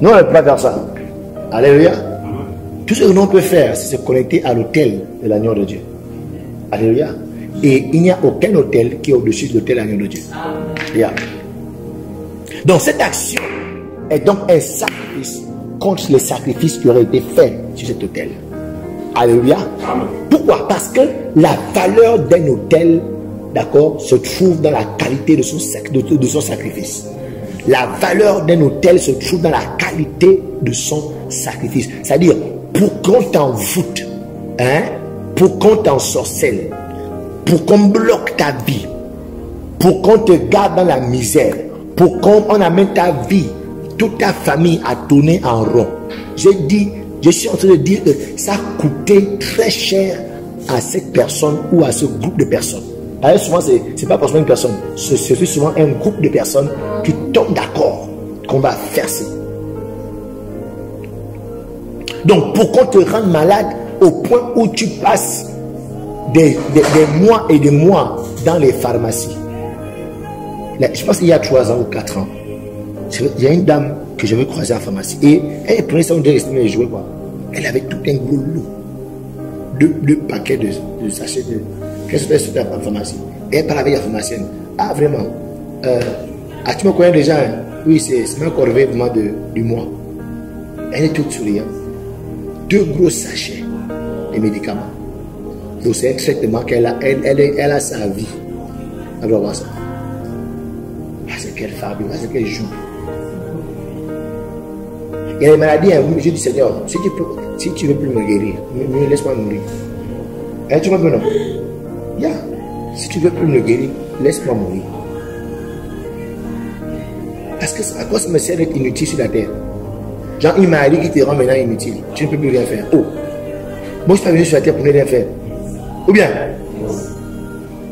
[SPEAKER 1] Nous, on ne peut pas faire ça. Alléluia. Tout ce que l'on peut faire, c'est se connecter à l'autel de l'agneau de Dieu. Alléluia. Et il n'y a aucun autel qui est au-dessus de l'autel de l'agneau de Dieu. Yeah. Donc cette action est donc un sacrifice contre les sacrifices qui auraient été faits sur cet autel. Alléluia. Pourquoi? Parce que la valeur d'un autel, d'accord, se trouve dans la qualité de son sacrifice. La valeur d'un autel se trouve dans la qualité de son sacrifice. C'est-à-dire, pour qu'on t'envoûte, hein, pour qu'on t'ensorcelle, pour qu'on bloque ta vie, pour qu'on te garde dans la misère, pour qu'on amène ta vie, toute ta famille à tourner en rond. Je suis en train de dire que ça a coûté très cher à cette personne ou à ce groupe de personnes. Alors souvent, ce n'est pas forcément une personne, c'est souvent un groupe de personnes qui tombent d'accord qu'on va faire ça. Donc, pour qu'on te rende malade au point où tu passes des mois et des mois dans les pharmacies. Là, je pense qu'il y a 3 ans ou 4 ans, il y a une dame que j'avais croisée en pharmacie et elle prenait ça, on dirait qu'elle les jouait quoi. Elle avait tout un gros lot, deux paquets de sachets de. Qu'est-ce que c'est en pharmacie? Et elle parlait avec la pharmacienne. Ah, vraiment? Tu me connais déjà? Hein? Oui, c'est ma corvée vraiment du mois. Elle est toute souriante. 2 gros sachets de médicaments. Donc, c'est un traitement qu'elle a. Elle a sa vie. Elle doit voir ça. Ah, c'est quelle femme, c'est quelle joue. Il y a des maladies, hein, je dis Seigneur, si tu veux plus me guérir, laisse-moi mourir. Hein, tu m'as dit non? Yeah. Si tu veux plus me guérir, laisse-moi mourir. Parce que à quoi ça me sert d'être inutile sur la terre? Genre une maladie qui te rend maintenant inutile. Tu ne peux plus rien faire. Oh, moi je suis pas venu sur la terre pour ne rien faire. Ou bien?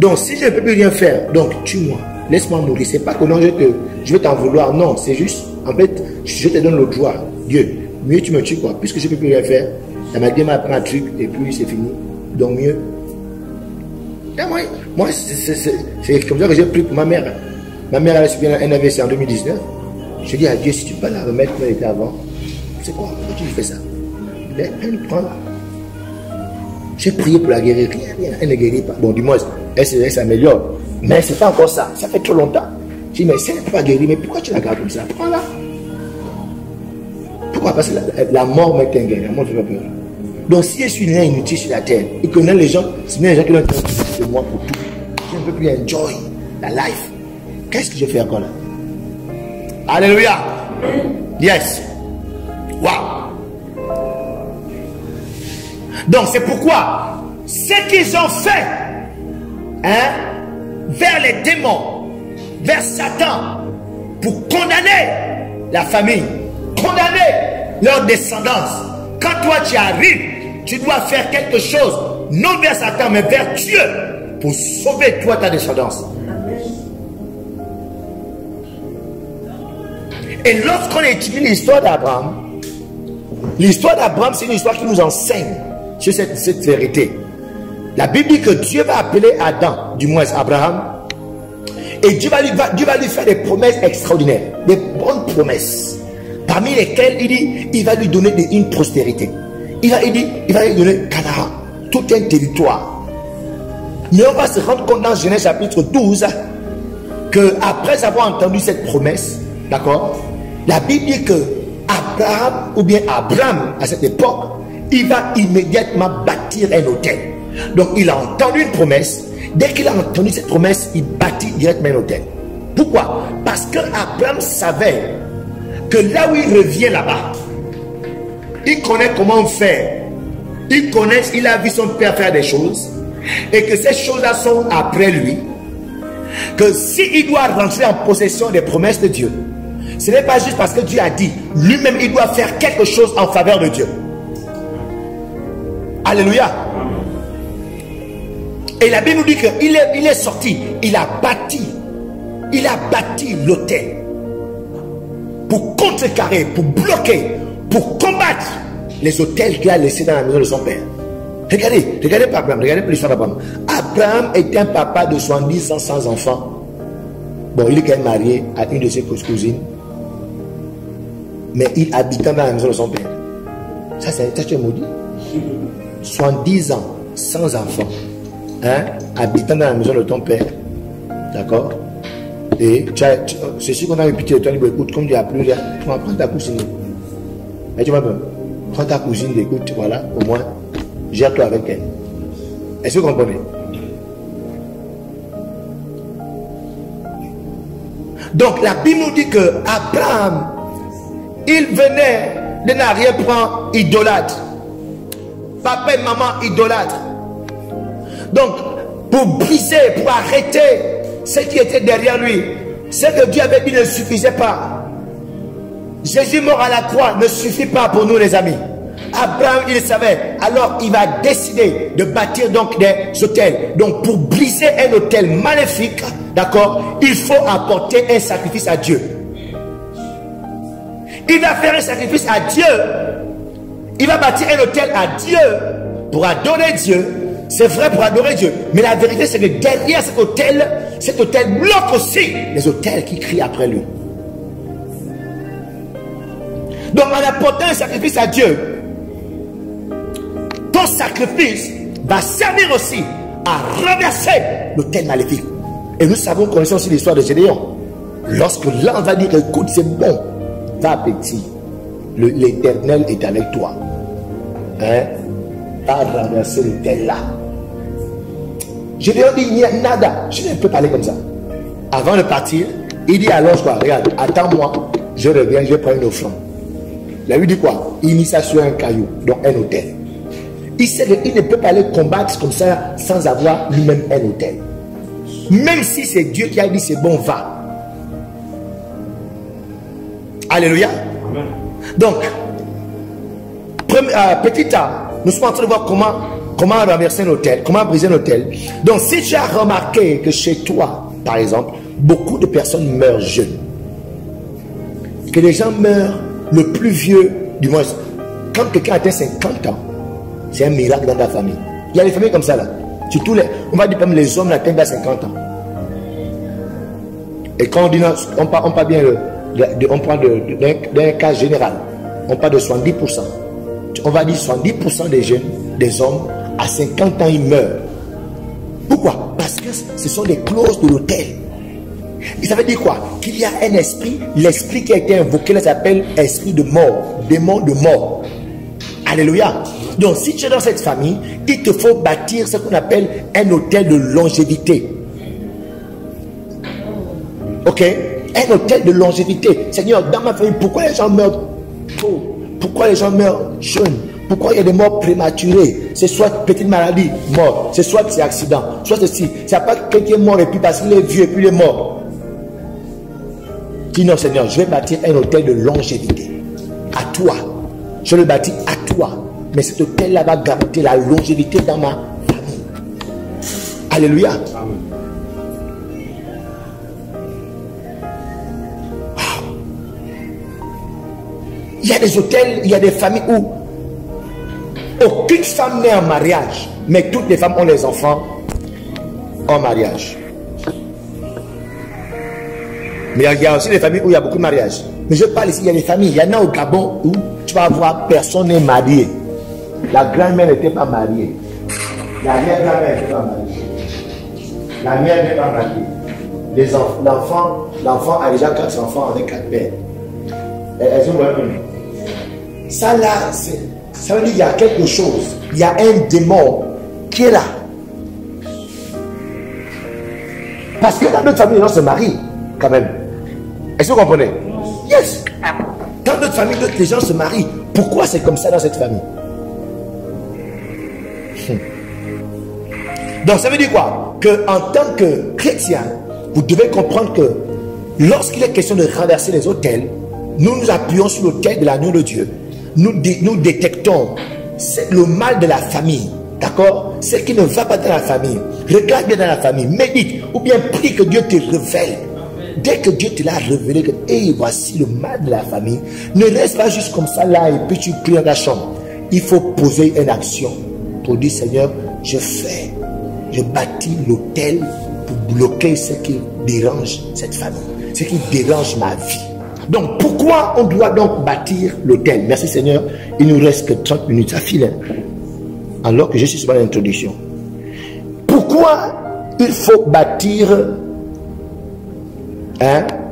[SPEAKER 1] Donc si je ne peux plus rien faire, donc tue-moi. Laisse-moi mourir. C'est pas que non, je vais t'en vouloir. Non, c'est juste, en fait, je te donne le droit. Dieu, mieux tu me tues quoi. Puisque je ne peux plus rien faire. La maladie m'a appris un truc et puis c'est fini. Donc mieux. Moi, c'est comme ça que j'ai pris pour ma mère. Ma mère a subi un AVC en 2019. Je dis à Dieu, si tu peux pas la remettre comme elle était avant, c'est quoi? Pourquoi tu fais ça? Elle prend là. J'ai prié pour la guérir. Rien, elle ne guérit pas. Bon, du moins, elle s'améliore. Mais c'est pas encore ça. Ça fait trop longtemps. Je dis, mais si elle ne peut pas guérir, mais pourquoi tu la gardes comme ça? Prends-la. Pourquoi? Parce que la mort m'est un gain. La mort ne fait pas peur. Donc, si je suis né inutile sur la terre, et que les gens, c'est les gens qui ont été de moi pour tout, je ne peux plus enjoy la life. Qu'est-ce que je fais encore là? Alléluia. Yes. Wow. Donc, c'est pourquoi ce qu'ils ont fait, hein, vers les démons, vers Satan, pour condamner la famille, condamner leur descendance. Quand toi tu arrives, tu dois faire quelque chose, non vers Satan, mais vers Dieu, pour sauver toi ta descendance. Et lorsqu'on étudie l'histoire d'Abraham, c'est une histoire qui nous enseigne sur cette vérité. La Bible dit que Dieu va appeler Adam, du moins Abraham, et Dieu va lui faire des promesses extraordinaires, des bonnes promesses, parmi lesquelles il dit, il va lui donner une prospérité. Il va lui donner Canaan, tout un territoire. Mais on va se rendre compte dans Genèse chapitre 12 que après avoir entendu cette promesse, d'accord, la Bible dit que Abraham, ou bien Abraham à cette époque, il va immédiatement bâtir un autel. Donc il a entendu une promesse. Dès qu'il a entendu cette promesse, il bâtit directement un autel. Pourquoi? Parce que Abraham savait que là où il revient là-bas, il connaît comment faire. Il a vu son père faire des choses. Et que ces choses-là sont après lui. Que s'il doit rentrer en possession des promesses de Dieu, ce n'est pas juste parce que Dieu a dit. Lui-même, il doit faire quelque chose en faveur de Dieu. Alléluia. Et la Bible nous dit qu'il est sorti. Il a bâti l'autel. Pour contrecarrer, pour bloquer, pour combattre les autels qu'il a laissés dans la maison de son père. Regardez pas Abraham, regardez l'histoire d'Abraham. Abraham était un papa de 70 ans sans enfant. Bon, il est quand même marié à une de ses cousines. Mais il habitait dans la maison de son père. Ça, c'est maudit. 70 ans sans enfant. Hein? Habitant dans la maison de ton père. D'accord? Et c'est sûr qu'on a eu pitié de toi. Écoute, comme tu as plus, tu vas prendre ta cousine. Et tu vas prendre ta cousine, écoute, voilà, au moins, gère-toi avec elle. Est-ce que vous comprenez? Donc la Bible nous dit que Abraham, il venait d'un arrière-plan idolâtre. Papa et maman idolâtres. Donc, pour briser, pour arrêter ce qui était derrière lui, ce que Dieu avait dit ne suffisait pas. Jésus mort à la croix ne suffit pas pour nous les amis. Abraham, il savait. Alors, il va décider de bâtir donc des autels. Donc, pour briser un autel maléfique, d'accord, il faut apporter un sacrifice à Dieu. Il va faire un sacrifice à Dieu. Il va bâtir un autel à Dieu pour adorer Dieu. C'est vrai pour adorer Dieu. Mais la vérité, c'est que derrière cet autel bloque aussi les autels qui crient après lui. Donc, en apportant un sacrifice à Dieu, ton sacrifice va servir aussi à renverser l'autel maléfique. Et nous savons, connaissons aussi l'histoire de Gédéon. Lorsque l'ange va dire, écoute, c'est bon, va petit, l'Éternel est avec toi. Hein? Pas renverser l'autel là. Gédéon dit, il n'y a nada. Je ne peux pas aller comme ça. Avant de partir, il dit alors, quoi, regarde, attends-moi, je reviens, je prends une offrande. Il lui dit quoi? Il mit ça sur un caillou, donc un autel. Il sait qu'il ne peut pas aller combattre comme ça sans avoir lui-même un autel. Même si c'est Dieu qui a dit c'est bon, va. Alléluia. Amen. Donc, petit A, nous sommes en train de voir comment renverser un autel, comment briser un autel. Donc, si tu as remarqué que chez toi, par exemple, beaucoup de personnes meurent jeunes, que les gens meurent le plus vieux, du moins, quand quelqu'un atteint 50 ans, c'est un miracle dans ta famille. Il y a des familles comme ça là. Surtout on va dire même les hommes atteignent à 50 ans. Et quand on dit non, on parle bien on parle d'un cas général. On parle de 70%. On va dire 70% des jeunes, des hommes, à 50 ans, ils meurent. Pourquoi? Parce que ce sont des clauses de l'autel. Et ça veut dire quoi? Qu'il y a un esprit, l'esprit qui a été invoqué là s'appelle esprit de mort, démon de mort. Alléluia. Donc si tu es dans cette famille, il te faut bâtir ce qu'on appelle un hôtel de longévité. Ok? Un hôtel de longévité. Seigneur, dans ma famille, pourquoi les gens meurent tôt? Pourquoi les gens meurent jeunes? Pourquoi il y a des morts prématurées? C'est soit petite maladie, mort. C'est soit c'est accident, soit ceci. C'est pas quelqu'un est mort et puis parce qu'il est vieux et puis il est mort. Dis non Seigneur, je vais bâtir un hôtel de longévité. À toi. Je le bâtis à toi. Mais cet hôtel-là va garantir la longévité dans ma famille. Alléluia. Amen. Wow. Il y a des hôtels, il y a des familles où aucune femme n'est en mariage, mais toutes les femmes ont les enfants en mariage. Mais il y a aussi des familles où il y a beaucoup de mariages. Mais je parle ici, il y a des familles, il y en a au Gabon où tu vas voir personne n'est marié. La grand-mère n'était pas mariée. L'arrière-grand-mère n'était pas mariée. La mère n'était pas mariée. L'enfant a déjà 4 enfants avec 4 pères. Elles ont même. Ça là, ça veut dire qu'il y a quelque chose. Il y a un démon qui est là. Parce que dans notre famille, les gens se marient quand même. Est-ce que vous comprenez? Yes. Dans notre famille, les gens se marient. Pourquoi c'est comme ça dans cette famille? Donc ça veut dire quoi? Que en tant que chrétien, vous devez comprendre que lorsqu'il est question de renverser les autels, nous nous appuyons sur l'autel de l'agneau de Dieu. Nous détectons le mal de la famille. D'accord? Ce qui ne va pas dans la famille. Regarde bien dans la famille. Médite. Ou bien prie que Dieu te révèle. Dès que Dieu te l'a révélé que hey, voici le mal de la famille, ne reste pas juste comme ça là et puis tu pries dans ta chambre. Il faut poser une action. pour dire, Seigneur, je bâtis l'autel pour bloquer ce qui dérange cette famille, ce qui dérange ma vie. Donc, pourquoi on doit donc bâtir l'autel? Merci Seigneur, il nous reste que 30 minutes, ça file, alors que je suis sur l'introduction. Pourquoi il faut bâtir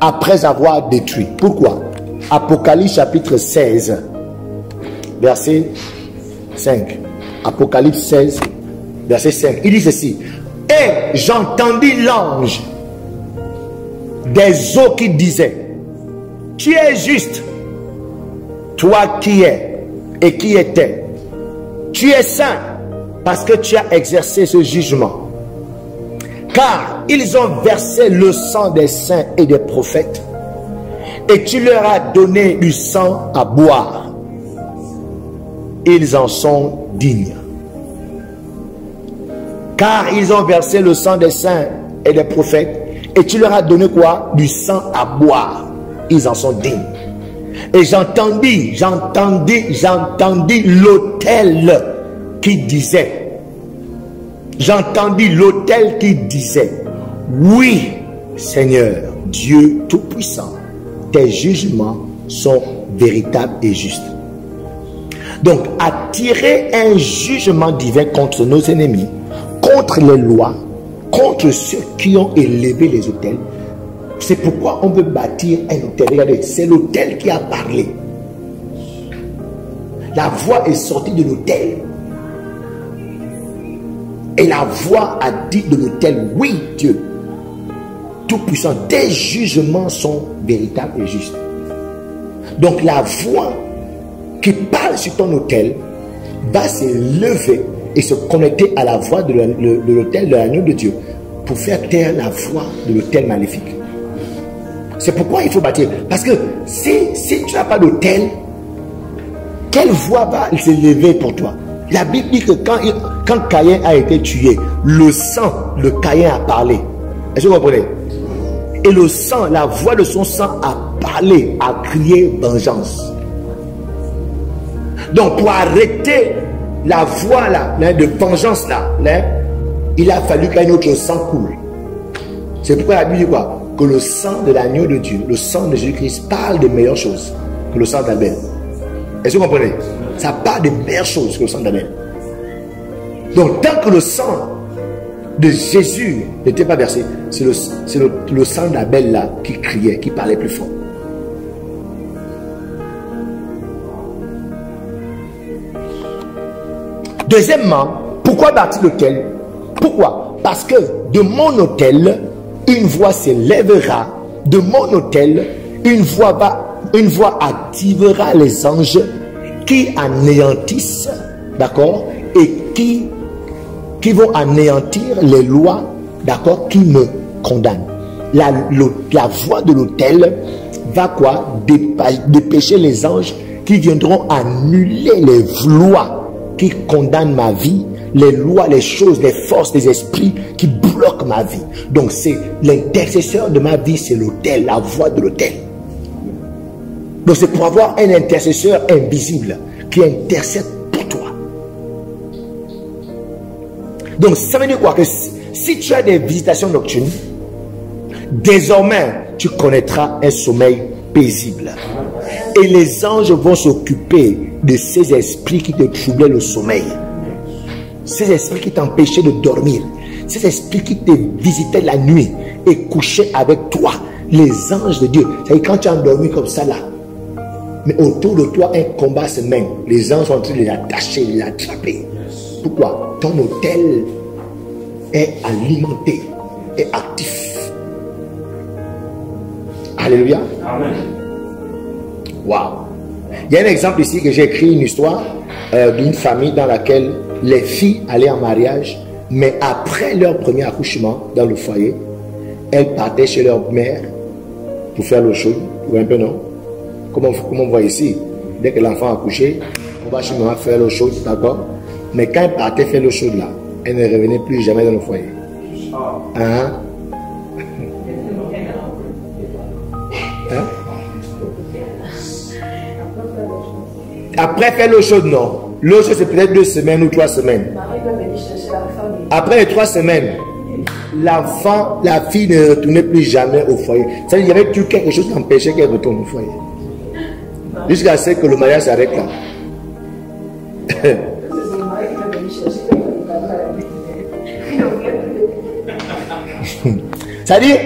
[SPEAKER 1] après avoir détruit? Pourquoi? Apocalypse chapitre 16, verset 5. Apocalypse 16, verset 5. Il dit ceci. Et j'entendis l'ange des eaux qui disait, tu es juste, toi qui es et qui étais. Tu es saint parce que tu as exercé ce jugement. Car ils ont versé le sang des saints et des prophètes et tu leur as donné du sang à boire. Ils en sont dignes. Car ils ont versé le sang des saints et des prophètes et tu leur as donné quoi? Du sang à boire. Ils en sont dignes. Et j'entendis l'autel qui disait, oui Seigneur Dieu Tout-Puissant, tes jugements sont véritables et justes. Donc attirer un jugement divin contre nos ennemis, contre les lois, contre ceux qui ont élevé les autels. C'est pourquoi on veut bâtir un autel. Regardez, c'est l'autel qui a parlé. La voix est sortie de l'autel. Et la voix a dit de l'autel, oui Dieu Tout-Puissant, tes jugements sont véritables et justes. Donc la voix qui parle sur ton autel va se lever et se connecter à la voix de l'autel de l'agneau de Dieu pour faire taire la voix de l'autel maléfique. C'est pourquoi il faut bâtir. Parce que si tu n'as pas d'autel, quelle voix va se lever pour toi? La Bible dit que quand Caïn a été tué, le sang de Caïn a parlé. Est-ce que vous comprenez? Et le sang, la voix de son sang a parlé, a crié vengeance. Donc pour arrêter la voix là, de vengeance là, il a fallu qu'un autre sang coule. C'est pourquoi la Bible dit quoi? Que le sang de l'agneau de Dieu, le sang de Jésus-Christ parle de meilleures choses que le sang d'Abel. Est-ce que vous comprenez? Ça parle de meilleures choses que le sang d'Abel. Donc tant que le sang de Jésus n'était pas versé, c'est le sang d'Abel là qui criait, qui parlait plus fort. Deuxièmement, pourquoi bâtir l'autel? Pourquoi? Parce que de mon autel, une voix s'élèvera. De mon autel, une voix activera les anges qui anéantissent, d'accord, et qui vont anéantir les lois, d'accord, qui me condamnent. La voix de l'autel va quoi? Dépêcher les anges qui viendront annuler les lois qui condamnent ma vie, les lois, les choses, les forces, les esprits qui bloquent ma vie. Donc c'est l'intercesseur de ma vie, c'est l'autel, la voix de l'autel. Donc c'est pour avoir un intercesseur invisible qui intercède pour toi. Donc ça veut dire quoi? Que si tu as des visitations nocturnes, désormais tu connaîtras un sommeil paisible. Et les anges vont s'occuper de ces esprits qui te troublaient le sommeil. Ces esprits qui t'empêchaient de dormir. Ces esprits qui te visitaient la nuit et couchaient avec toi. Les anges de Dieu. C'est-à-dire quand tu as endormi comme ça là, mais autour de toi un combat se mène. Les anges sont en train de les attacher, de les attraper. Pourquoi? Ton autel est alimenté, est actif. Alléluia. Amen. Waouh. Il y a un exemple ici que j'ai écrit une histoire d'une famille dans laquelle les filles allaient en mariage, mais après leur premier accouchement dans le foyer, elles partaient chez leur mère pour faire l'eau chaude. Vous voyez un peu, non? Comme on voit ici, dès que l'enfant a accouché, on va chez maman faire l'eau chaude, d'accord? Mais quand elles partaient faire l'eau chaude là, elles ne revenaient plus jamais dans le foyer. Hein? Hein? Après faire l'eau chaude, non. L'eau chaude, c'est peut-être 2 semaines ou 3 semaines. Après les 3 semaines, l'enfant, la fille ne retournait plus jamais au foyer. Ça veut dire qu'il y avait tout quelque chose qui empêchait qu'elle retourne au foyer. Jusqu'à ce que le mariage s'arrête là. C'est-à-dire,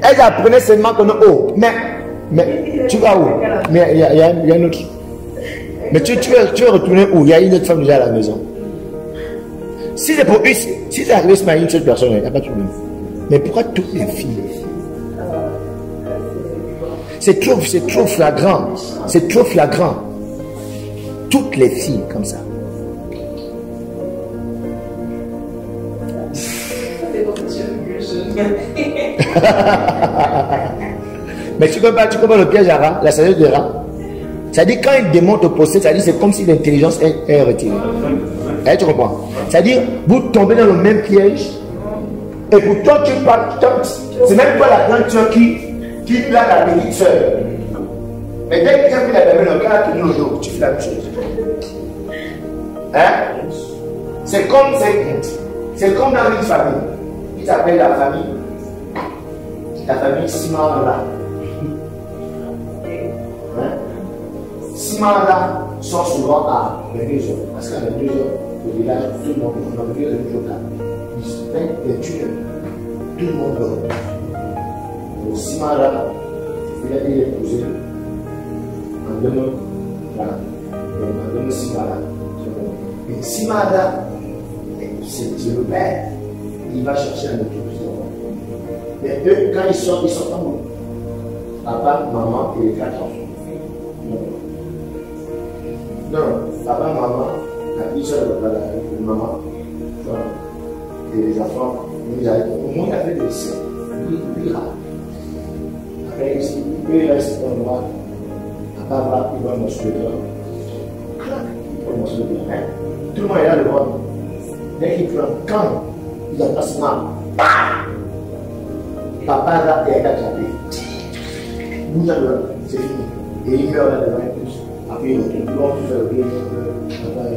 [SPEAKER 1] elle apprenait seulement que non, oh, mais tu vas où? Mais il y a un autre. Mais tu veux retourner où? Il y a une autre femme déjà à la maison. Si c'est pour une, si c'est arrivé à une seule personne, il n'y a pas de problème. Mais pourquoi toutes les filles? C'est trop flagrant. C'est trop flagrant. Toutes les filles comme ça. Mais tu comprends le piège à rat, la sagesse de rat. C'est-à-dire quand il démonte au procès, c'est comme si l'intelligence est retirée. Eh, tu comprends? C'est-à-dire, vous tombez dans le même piège, et pourtant tu parles, c'est même pas la grande soeur qui plaque la petite soeur. Mais dès que tu as pris la bébé, le gars a tenu le dos, tu fais la même chose. Hein? C'est comme dans une famille, qui s'appelle la famille Simandra. Hein? Simandra sont souvent à 22h, parce qu'à 22h, le village, tout le monde, on a vu le jour-là. Ils se prennent des tunnels, tout le monde dort. Le Simandra, il a été épousé en 2000, voilà, en 2006, voilà. Et Simandra, c'est le père, il va chercher un autre. Mais eux, quand ils sortent en haut. Papa, maman et les 4 enfants. Non, papa, maman, la fille seule, la maman, et les enfants, au moins il avait des seins, il ira. Après, il reste dans le noir. Papa va, il va manger le doigt. Clac, il va manger le doigt. Tout le monde est là devant. Dès qu'il prend, quand il a passé mal, papa là est attrapé. Nous allons, c'est fini. Et il meurt là devant plus. Après, il retourne. L'autre fait le bien. Papa est.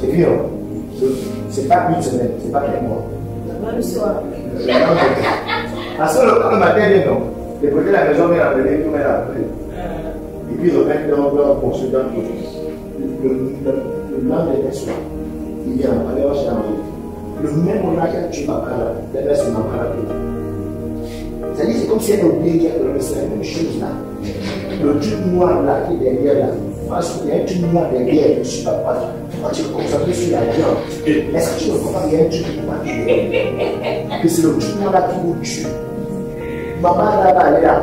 [SPEAKER 1] C'est fini. C'est pas une semaine, c'est pas 4 mois. Le soir. Parce que le matin, non. Les côtés de la maison, il a appelé, tout le monde a appelé. Et puis, ils remettent dans leur consultant. Le lendemain soir, il vient aller chez la maison. Le même moment que tu vas prendre, c'est ma maladie. C'est-à-dire, c'est comme si elle oubliait qu'il y a la même chose là. Le truc noir là qui est derrière là. Parce qu'il y a un truc noir derrière, je ne suis pas pas. Pourquoi tu veux concentrer sur la viande? Est-ce que tu veux comprendre qu'il y a un truc noir derrière? Que c'est le truc noir là qui vous tue. Maman là va aller là.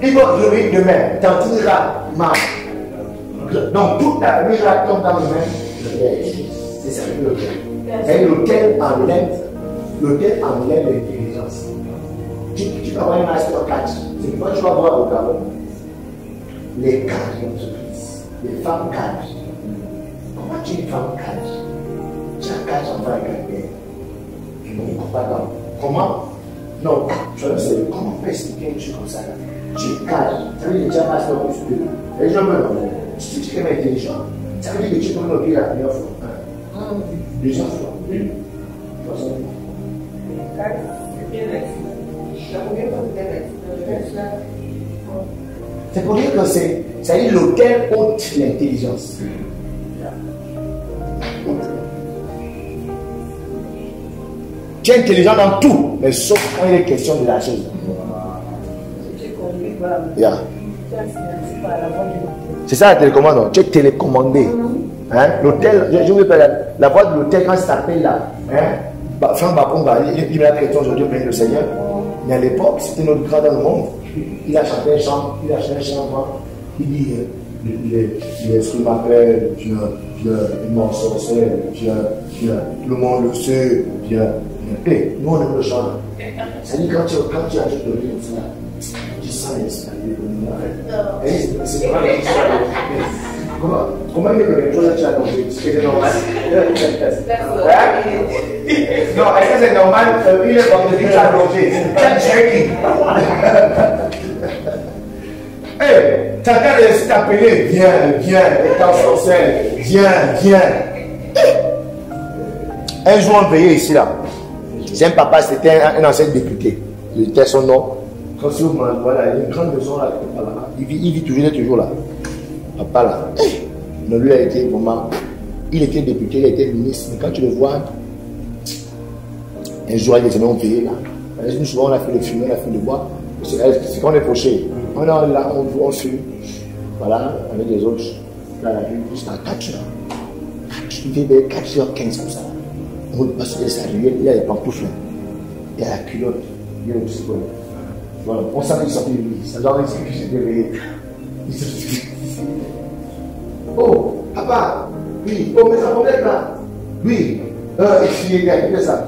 [SPEAKER 1] Il va revenir demain, t'en tireras, maman. Donc toute la famille là tombe dans le même piège. C'est ça le piège. Et lequel enlève l'intelligence. Tu vas avoir un master 4. C'est pourquoi tu vas voir au Gabon les cadres d'entreprise, les femmes cadres. Comment tu es une femme cadre? Tu as 4 enfants à garder. Tu ne comprends pas. Comment? Non, je ne sais pas comment on peut expliquer une chose comme ça. Tu es cadre. Ça veut dire que tu as un master 2. Les gens me demandent. Si tu es intelligent, ça veut dire que tu peux me dire la première fois. Deuxième fois. Troisième fois. C'est pour dire que c'est lequel ôte l'intelligence. Tu es intelligent dans tout, mais sauf quand il est question de la chose. Yeah. C'est ça la télécommande, tu es télécommandé. Hein? L'hôtel, je vous rappelle, la voix de l'hôtel, quand ça s'appelle là, hein? Franck Baponga, il m'a créé aujourd'hui au le Seigneur. Mais à l'époque, c'était notre grand dans le monde. Il a chanté un chant, il dit ce qu'il m'appelle, il m'en sorcière, le monde le sait, et nous on aime le chant. Ça dit quand tu as juste le livre, tu sens l'esprit de c'est pas comment il est que tu as compris? C'est normal. Non, est-ce que c'est normal? Il est vendredi, tu as compris. Hey, Chacun de t'appeler, viens, étant sorcière, viens. Un jour, on payait ici, là. C'est un papa, c'était un ancien député. Il était son nom. Quand c'est voilà, il y a une grande maison là, il vit toujours là. Papa là. Mais lui a été vraiment. Il était député, il était ministre. Mais quand tu le vois, un jour, il est jamais payé là. Nous, souvent, on a fait le fumer, on a fait le bois. C'est quand on est fauché. On est là, on fume. Voilà, avec les autres. Là, la vie, jusqu'à 4 heures. Il était 4h15 comme ça. On passe de sa ruelle, il y a les pantoufles. Il y a la culotte. Il y a le psychologue. Voilà, on savait qu'il sortait de l'église. Ça doit être qu'il s'est réveillé. Oh, papa, oui, oh, mais ça va être là. Oui, il y a ça.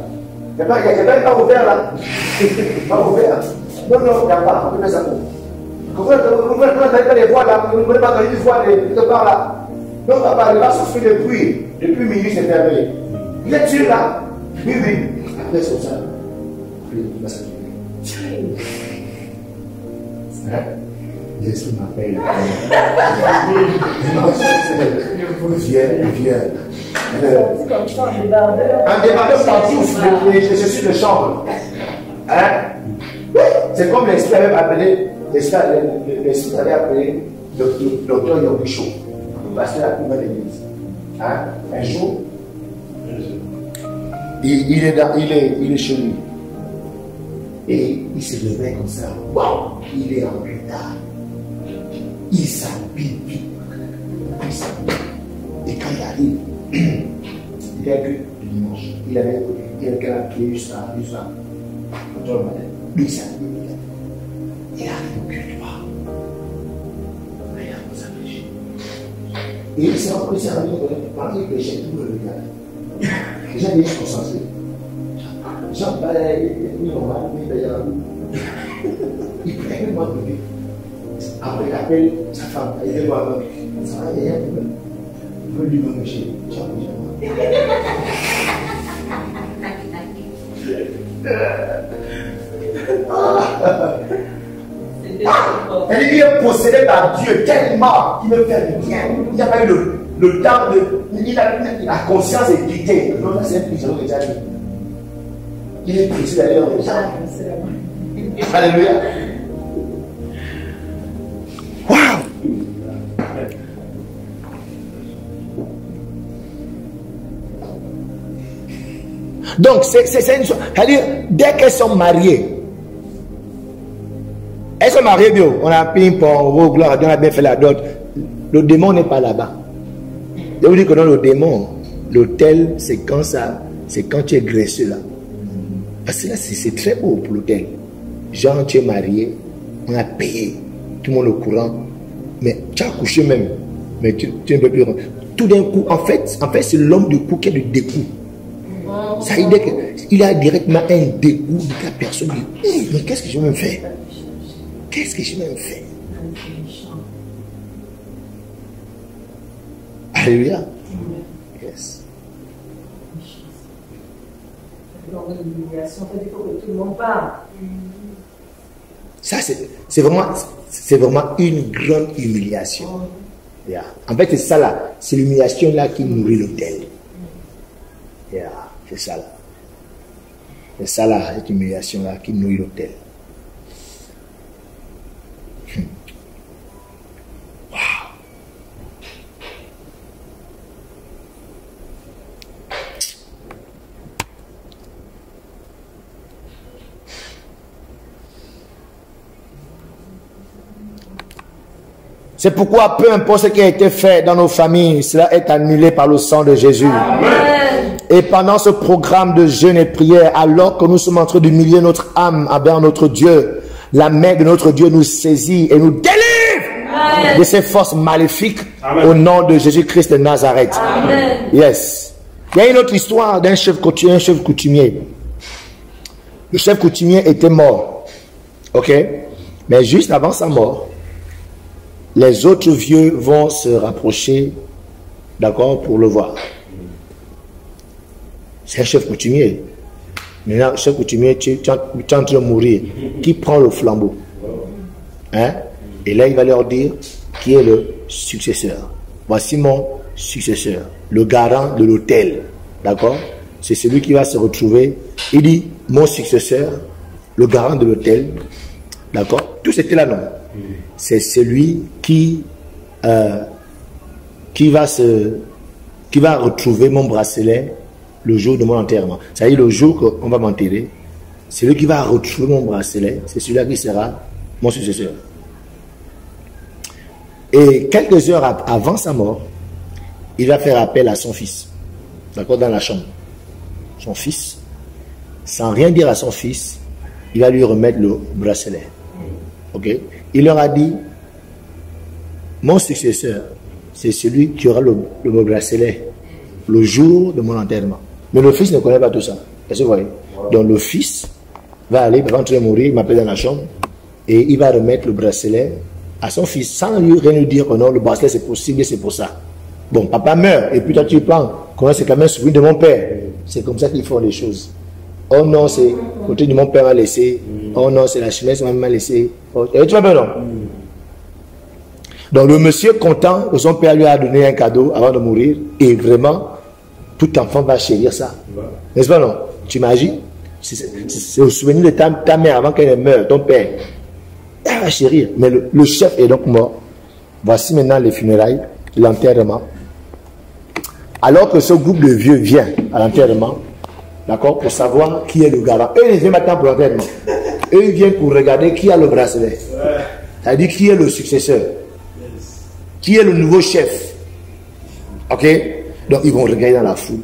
[SPEAKER 1] Il n'y a pas ouvert là. Pas ouvert. Non, il n'y a pas. On peut ça. Comment tu n'as pas les voix là? Vous ne pouvez pas donner une voix de part là. Non, papa, il va souffrir depuis minuit, c'est fermé. Vous êtes sûr là? Oui. Après, c'est comme ça. Puis, il va s'activer. Jésus m'appelle. Viens.
[SPEAKER 2] C'est comme ça, un débardeur.
[SPEAKER 1] Un débardeur pantoufle, je suis de chambre. C'est comme l'esprit avait appelé, l'esprit avait appelé docteur Yobicho. Parce que la plus belle église. Un jour, il est chez lui. Et il se réveille comme ça. Waouh! Il est en retard. Il s'habille. Et quand il arrive, il a vu le dimanche. Il avait quelqu'un à pied juste là. Lui, il s'habille. Il arrive au culte. Regarde comme ça, péché. Et il s'est rendu pendant qu'il péchait, tout le regard. Les gens étaient concentrés. Jean parlait, il prenait moi de lui. Après, il appelle sa femme, il dit moi, ça va, il y a un problème. Il veut lui manger. Elle est possédée par Dieu tellement qu'il me fait bien. Il n'y a pas eu le temps de. Il a conscience et quitté. Non, c'est un prisonnier déjà dit. Il est pressé d'aller en région. Alléluia. Waouh! Donc, c'est une chose. C'est-à-dire, dès qu'elles sont mariées, bio. On a ping-pong, oh, gloire, on a bien fait la dot. Le démon n'est pas là-bas. Je vous dis que dans le démon, l'hôtel, c'est quand tu es graisseux là. Parce que là, c'est très beau pour l'hôtel. Genre, tu es marié, on a payé, tout le monde au courant, mais tu as couché même, mais tu ne peux plus. Tout d'un coup, en fait c'est l'homme du coup qui est le dégoût. Ça veut dire qu'il a directement un dégoût de la personne. Hey, mais qu'est-ce que je vais me faire? Qu'est-ce que je vais me faire? Alléluia. Yes.
[SPEAKER 2] L'humiliation, il faut que tout le monde parle.
[SPEAKER 1] Ça, c'est vraiment une grande humiliation. Yeah. En fait, c'est ça là. C'est l'humiliation là qui nourrit l'autel. Yeah. C'est ça là. C'est ça là, cette humiliation là qui nourrit l'autel. Wow. C'est pourquoi peu importe ce qui a été fait dans nos familles, cela est annulé par le sang de Jésus. Amen. Et pendant ce programme de jeûne et prière, alors que nous sommes en train d'humilier notre âme envers notre Dieu, la main de notre Dieu nous saisit et nous délivre Amen. De ces forces maléfiques. Amen. Au nom de Jésus-Christ de Nazareth. Amen. Yes. Il y a une autre histoire d'un chef coutumier. Le chef coutumier était mort. Ok? Mais juste avant sa mort, les autres vieux vont se rapprocher, d'accord, pour le voir. C'est un chef coutumier. Maintenant, chef coutumier, tu es en train de mourir. Qui prend le flambeau? Hein? Et là, il va leur dire, qui est le successeur. Voici mon successeur, le garant de l'autel. D'accord? C'est celui qui va se retrouver. Il dit, mon successeur, le garant de l'autel. D'accord? Tout c'était là, non? C'est celui qui va retrouver mon bracelet le jour de mon enterrement. C'est-à-dire le jour qu'on va m'enterrer, celui qui va retrouver mon bracelet, c'est celui-là qui sera mon successeur. Et quelques heures avant sa mort, il va faire appel à son fils. D'accord, dans la chambre. Son fils, sans rien dire à son fils, il va lui remettre le bracelet. Ok? Il leur a dit, mon successeur, c'est celui qui aura le bracelet le jour de mon enterrement. Mais le fils ne connaît pas tout ça. Est-ce que vous voyez? Donc le fils va aller, avant de mourir, il m'appelle dans la chambre, et il va remettre le bracelet à son fils, sans lui rien lui dire que non, le bracelet c'est possible, c'est pour ça. Bon, papa meurt, et puis toi tu prends, comment c'est quand même souvenir de mon père. C'est comme ça qu'ils font les choses. Oh non, c'est côté de mon père m'a laissé. Oh non, c'est la chemise qui m'a laissé. Oh, et tu vois bien, non? Donc le monsieur content que son père lui a donné un cadeau avant de mourir, et vraiment, tout enfant va chérir ça. N'est-ce pas, non? Tu imagines? C'est au souvenir de ta mère avant qu'elle meure, ton père. Elle va chérir. Mais le chef est donc mort. Voici maintenant les funérailles, l'enterrement. Alors que ce groupe de vieux vient à l'enterrement, d'accord, pour savoir qui est le garant. Eux, ils viennent maintenant pour l'enterrement. Eux, ils viennent pour regarder qui a le bracelet. C'est-à-dire qui est le successeur. Qui est le nouveau chef. Ok? Donc, ils vont regarder dans la foule.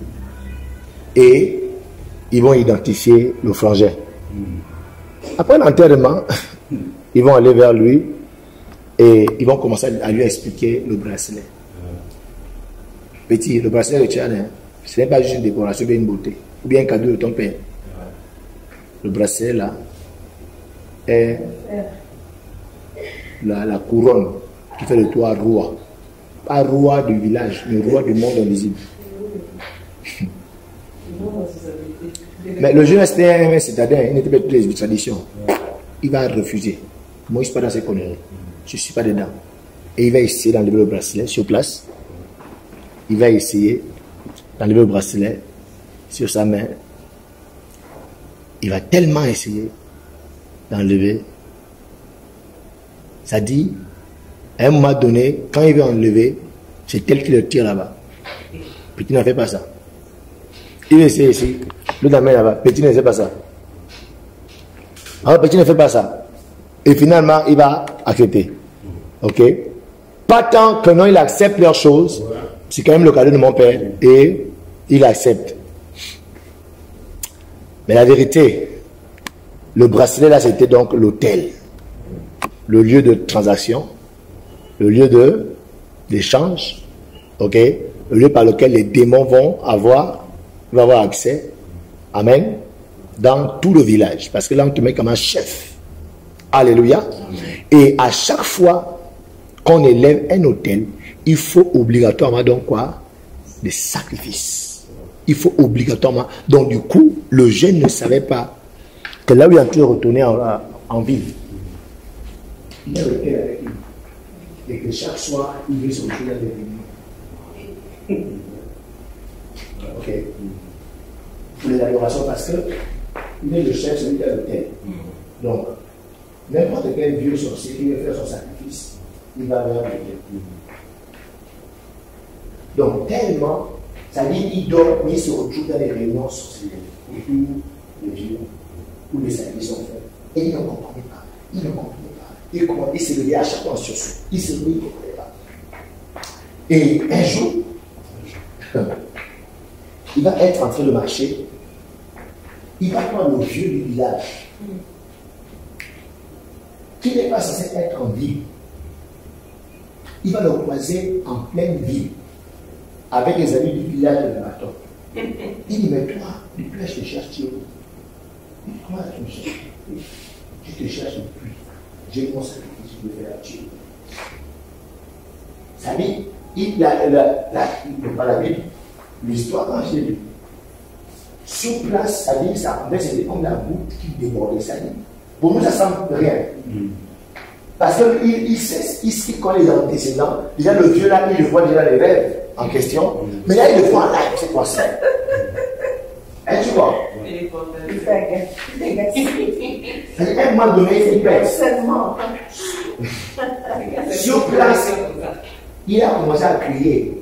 [SPEAKER 1] Et ils vont identifier le frangin. Après l'enterrement, ils vont aller vers lui et ils vont commencer à lui expliquer le bracelet. Petit, le bracelet que tu as, hein, ce n'est pas juste une décoration, mais une beauté. Ou bien un cadeau de ton père. Le bracelet là est la couronne qui fait de toi roi. Pas roi du village, mais roi du monde invisible. Mais le jeune c'était un citadin, il n'était pas toutes les traditions. Il va refuser. Moi, je ne suis pas dans ces conneries. Je ne suis pas dedans. Et il va essayer d'enlever le bracelet sur place. Il va essayer d'enlever le bracelet sur sa main. Il va tellement essayer d'enlever. Ça dit, à un moment donné, quand il veut enlever, c'est tel qu'il le tire là-bas. Petit ne fait pas ça. Il essaie ici, l'autre main là-bas. Petit ne fait pas ça. Alors petit ne fait pas ça. Et finalement, il va accepter. Ok? Pas tant que non, il accepte leurs choses. C'est quand même le cadeau de mon père. Et il accepte. Mais la vérité, le bracelet là, c'était donc l'autel. Le lieu de transaction. Le lieu d'échange. Ok? Le lieu par lequel les démons vont avoir accès. Amen. Dans tout le village. Parce que là, on te met comme un chef. Alléluia. Et à chaque fois qu'on élève un autel, il faut obligatoirement donc quoi? Des sacrifices. Il faut obligatoirement. Donc du coup, le jeune ne savait pas que là où il est en train de retourner en ville, il y a l'autel avec lui. Et que chaque soir, il veut se retrouver avec lui. Ok. Pour les adorations, parce que il est le chef, celui qui a l'autel. Donc, n'importe quel vieux sorcier qui veut faire son sacrifice, il va vers l'autel. Donc, tellement, ça dit, il dort, il se retrouve dans les réunions sorcières, et puis les vieux, où les sacrifices sont faits. Et il ne comprenait pas. Il ne comprenait pas. Il se levait à chaque fois sur ce. Il se levait, il ne comprenait pas. Et un jour, il va être en train de marcher. Il va prendre le vieux du village, qui n'est pas censé être en ville. Il va le croiser en pleine ville, avec les amis du village de bâton. Il dit, mais toi, depuis là, je te cherche, tu es où? Il dit, comment tu me cherches? Je te cherche depuis. J'ai mon sacrifice, je veux faire tuer. Ça dit, la Bible, l'histoire quand j'ai lu, sur place, ça dit, ça c'était comme la goutte qui débordait, ça dit. Pour nous, ça ne semble rien. Parce qu'il sait, il sait quand les antécédents, déjà le vieux là, il voit déjà les rêves en question, mais là il le voit en live, c'est quoi ça? Hein, tu vois? À un moment donné, il pèse. Sur place, il a commencé à crier.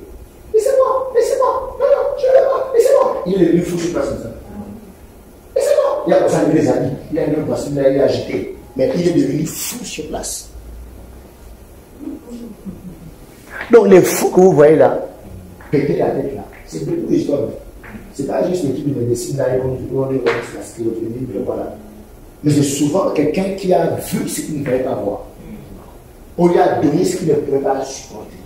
[SPEAKER 1] Laissez-moi, laissez-moi, non, non, je ne veux pas, laissez-moi. Il est devenu fou sur place comme ça. Laissez-moi. Il a commencé à lever les habits, il a levé le poisson, il a agité. Mais il est devenu fou sur place. Donc les fous que vous voyez là, péter la tête là, c'est beaucoup d'histoires. Ce n'est pas juste l'équipe de médecine là, on est la schizophrénie, voilà. Mais c'est souvent quelqu'un qui a vu ce qu'il ne pouvait pas voir. On lui a donné ce qu'il ne pouvait pas supporter.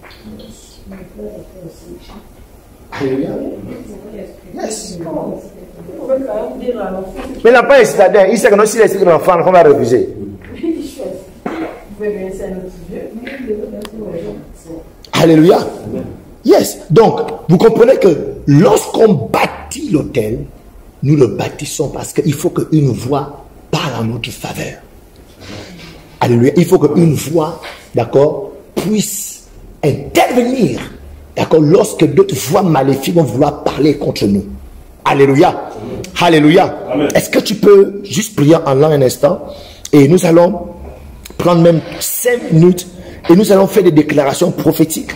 [SPEAKER 1] Alléluia. Yes. Mais l'enfant est citadin, il sait que s'il est l'enfant, on va refuser. Alléluia. Yes. Donc, vous comprenez que lorsqu'on bâtit l'autel, nous le bâtissons parce qu'il faut qu'une voix parle en notre faveur. Alléluia. Il faut qu'une voix, d'accord, puisse intervenir, d'accord, lorsque d'autres voix maléfiques vont vouloir parler contre nous. Alléluia. Alléluia. Est-ce que tu peux juste prier en langue un instant et nous allons prendre même 5 minutes et nous allons faire des déclarations prophétiques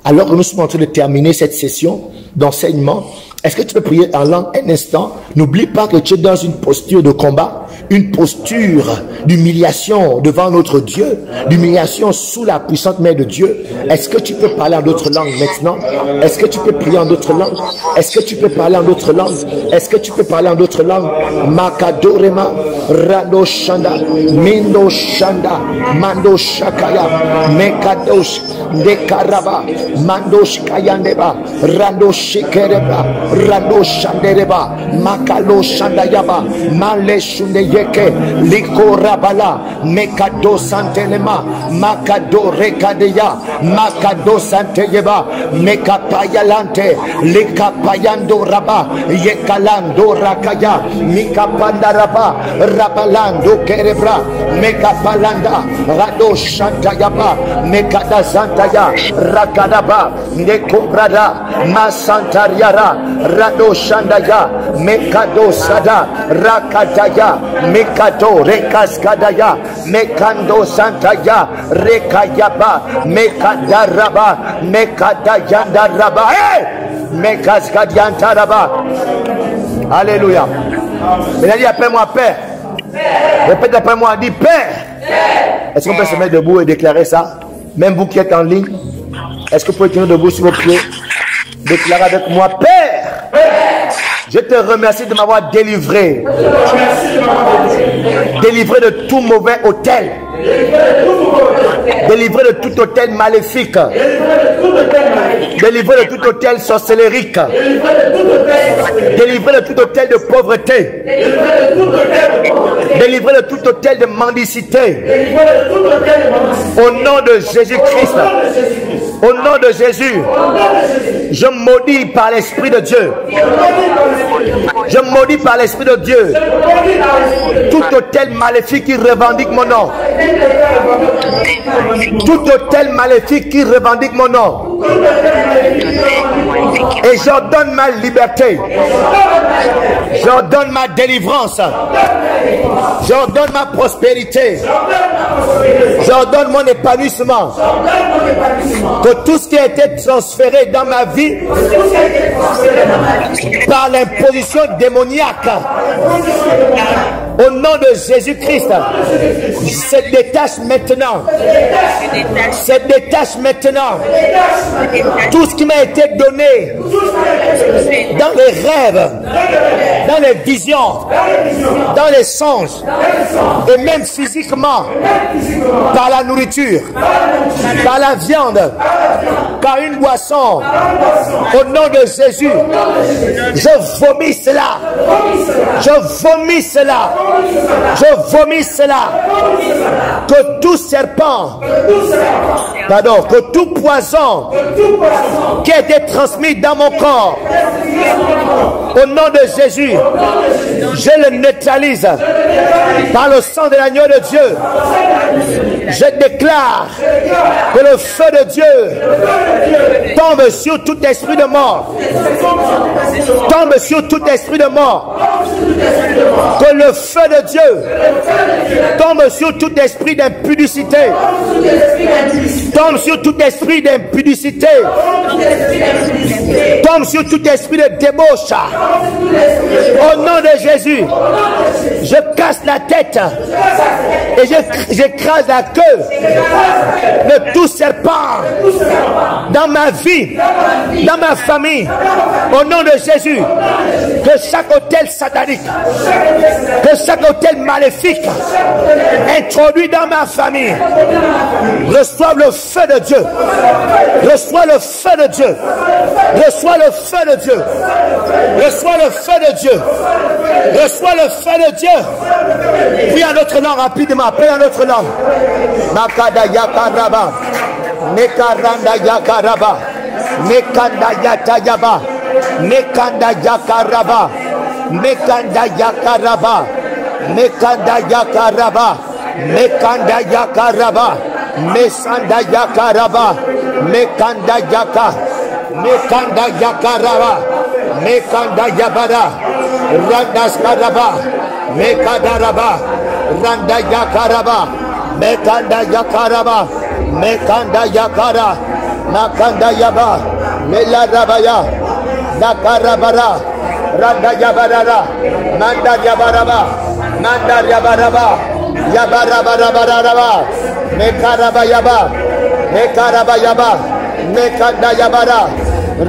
[SPEAKER 1] alors que nous sommes en train de terminer cette session d'enseignement. Est-ce que tu peux prier en langue un instant? N'oublie pas que tu es dans une posture de combat, une posture d'humiliation devant notre Dieu, d'humiliation sous la puissante main de Dieu. Est-ce que tu peux parler en d'autres langues maintenant? Est-ce que tu peux prier en d'autres langues? Est-ce que tu peux parler en d'autres langues? Est-ce que tu peux parler en d'autres langues? Makadorema, Rado Shanda, Mindo Shanda, Mando Shakaya, Mekadosh, Dekaraba, Mandosh Kayandeba, Rando Shikereba, Rando Shandereba, Makalo Shandayaba, Male Shundeyeke, Liko Rabala, Mekado Santelema, Makado Rekadeya, Makado Santeyeba, Mekapayalante, Likapayando Raba, Yekalando Rakaya, Mikapanda Raba, Rabalando Kerebra, Mekapalanda, Rado Shantayaba, Mekada Santaya, Rakadaba, Nekobrada, Masantariara, Rado Shandaya, Mekado Sada, Rakataya, Mekado Rekaskadaya, Mekando Santaya, Rekayaba, Mekadaraba, Mekadayandaraba, Mekaskadiantaraba. Alléluia. Il a dit appelle-moi Père. Répète après moi, dis Père. Est-ce qu'on peut se mettre debout et déclarer ça? Même vous qui êtes en ligne, est-ce que vous pouvez tenir debout sur vos pieds? Déclarez avec moi, Père, je te remercie de m'avoir délivré. Délivré de tout mauvais autel. Délivré de tout autel maléfique. Délivré de tout autel sorcellérique. Délivré de tout autel de pauvreté. Délivré de tout autel de mendicité. Au nom de Jésus-Christ. Au nom de Jésus. Je maudis par l'Esprit de Dieu. Je maudis par l'Esprit de Dieu tout autel maléfique qui revendique mon nom. Tout autel maléfique qui revendique mon nom. Et j'ordonne ma liberté. J'ordonne ma délivrance. J'ordonne ma prospérité. J'ordonne mon épanouissement. Que tout ce qui a été transféré dans ma vie par l'imposition démoniaque, au nom de Jésus-Christ, se détache maintenant. Se détache maintenant. Tout ce qui m'a été donné dans les rêves, dans les visions, dans les songes, et même physiquement, par la nourriture, par la viande, par une boisson, au nom de Jésus, je vomis cela. Je vomis cela. Je vomis cela. Que tout serpent, pardon, que tout poison qui a été transmis dans mon corps, au nom de Jésus, je le neutralise par le sang de l'agneau de Dieu. Je déclare que le feu de Dieu tombe sur tout esprit de mort. Tombe sur tout esprit de mort. Que le feu de Dieu tombe sur tout esprit d'impudicité. Tombe sur tout esprit d'impudicité. Tombe sur tout esprit de débauche. Au nom de Jésus, je casse la tête et j'écrase la queue de tout serpent dans ma vie, dans ma famille. Au nom de Jésus, que chaque hôtel satanique, que chaque hôtel maléfique introduit dans ma famille reçoive le feu de Dieu. Reçois le feu de Dieu. Reçois le feu de Dieu. Reçois le feu de Dieu. Reçois le feu de Dieu. Prie en notre langue rapidement. Prie en notre langue. Makada yakaraba. Nekaranda yakaraba. Nekanda yatayaba. Nekanda yakaraba. Mekanda yakaraba. Mekanda yakaraba. Mekanda yakaraba. Mesanda yakaraba. Mekanda yaka. Mekanda yakaraba. Mekanda yabara. Randas karaba. Mekadaraba. Randa yakaraba. Mekanda yakaraba. Mekanda yakara. Makanda yaba. Melarabaya. Nakarabara. Randa yabarara. Manda yabaraba. Manda yabaraba. Yabarabarabaraba. Mekaraba yaba. Mekaraba yaba. Mekanda yabara.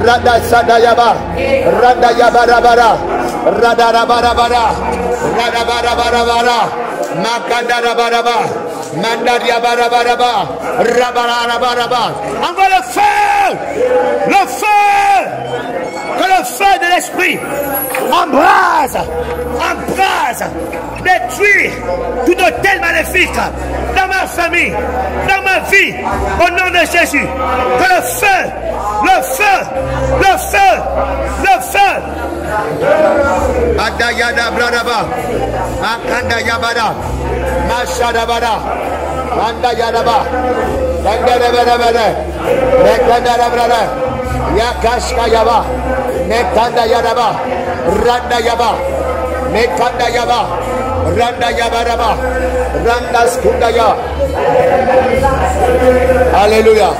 [SPEAKER 1] Rada sada yaba. Rada yabarabara. Rada rabarabara. Rada barabarabara. Makanda rabaraba. Manda yabarabaraba. Rabarabaraba. Envoie le feu. Le feu. Que le feu de l'esprit embrase, détruit tout hôtel maléfique dans ma famille, dans ma vie, au nom de Jésus. Que le feu, le feu, le feu, le feu. Adayada bradaba, akanda yabada, mashadabada, anda yadaba, dandarabada, nekandarabada, yakashka yaba. Mekanda yaba, randa yaba, mekanda yaba, randa yaba raba, randa skunda ya. Alléluia.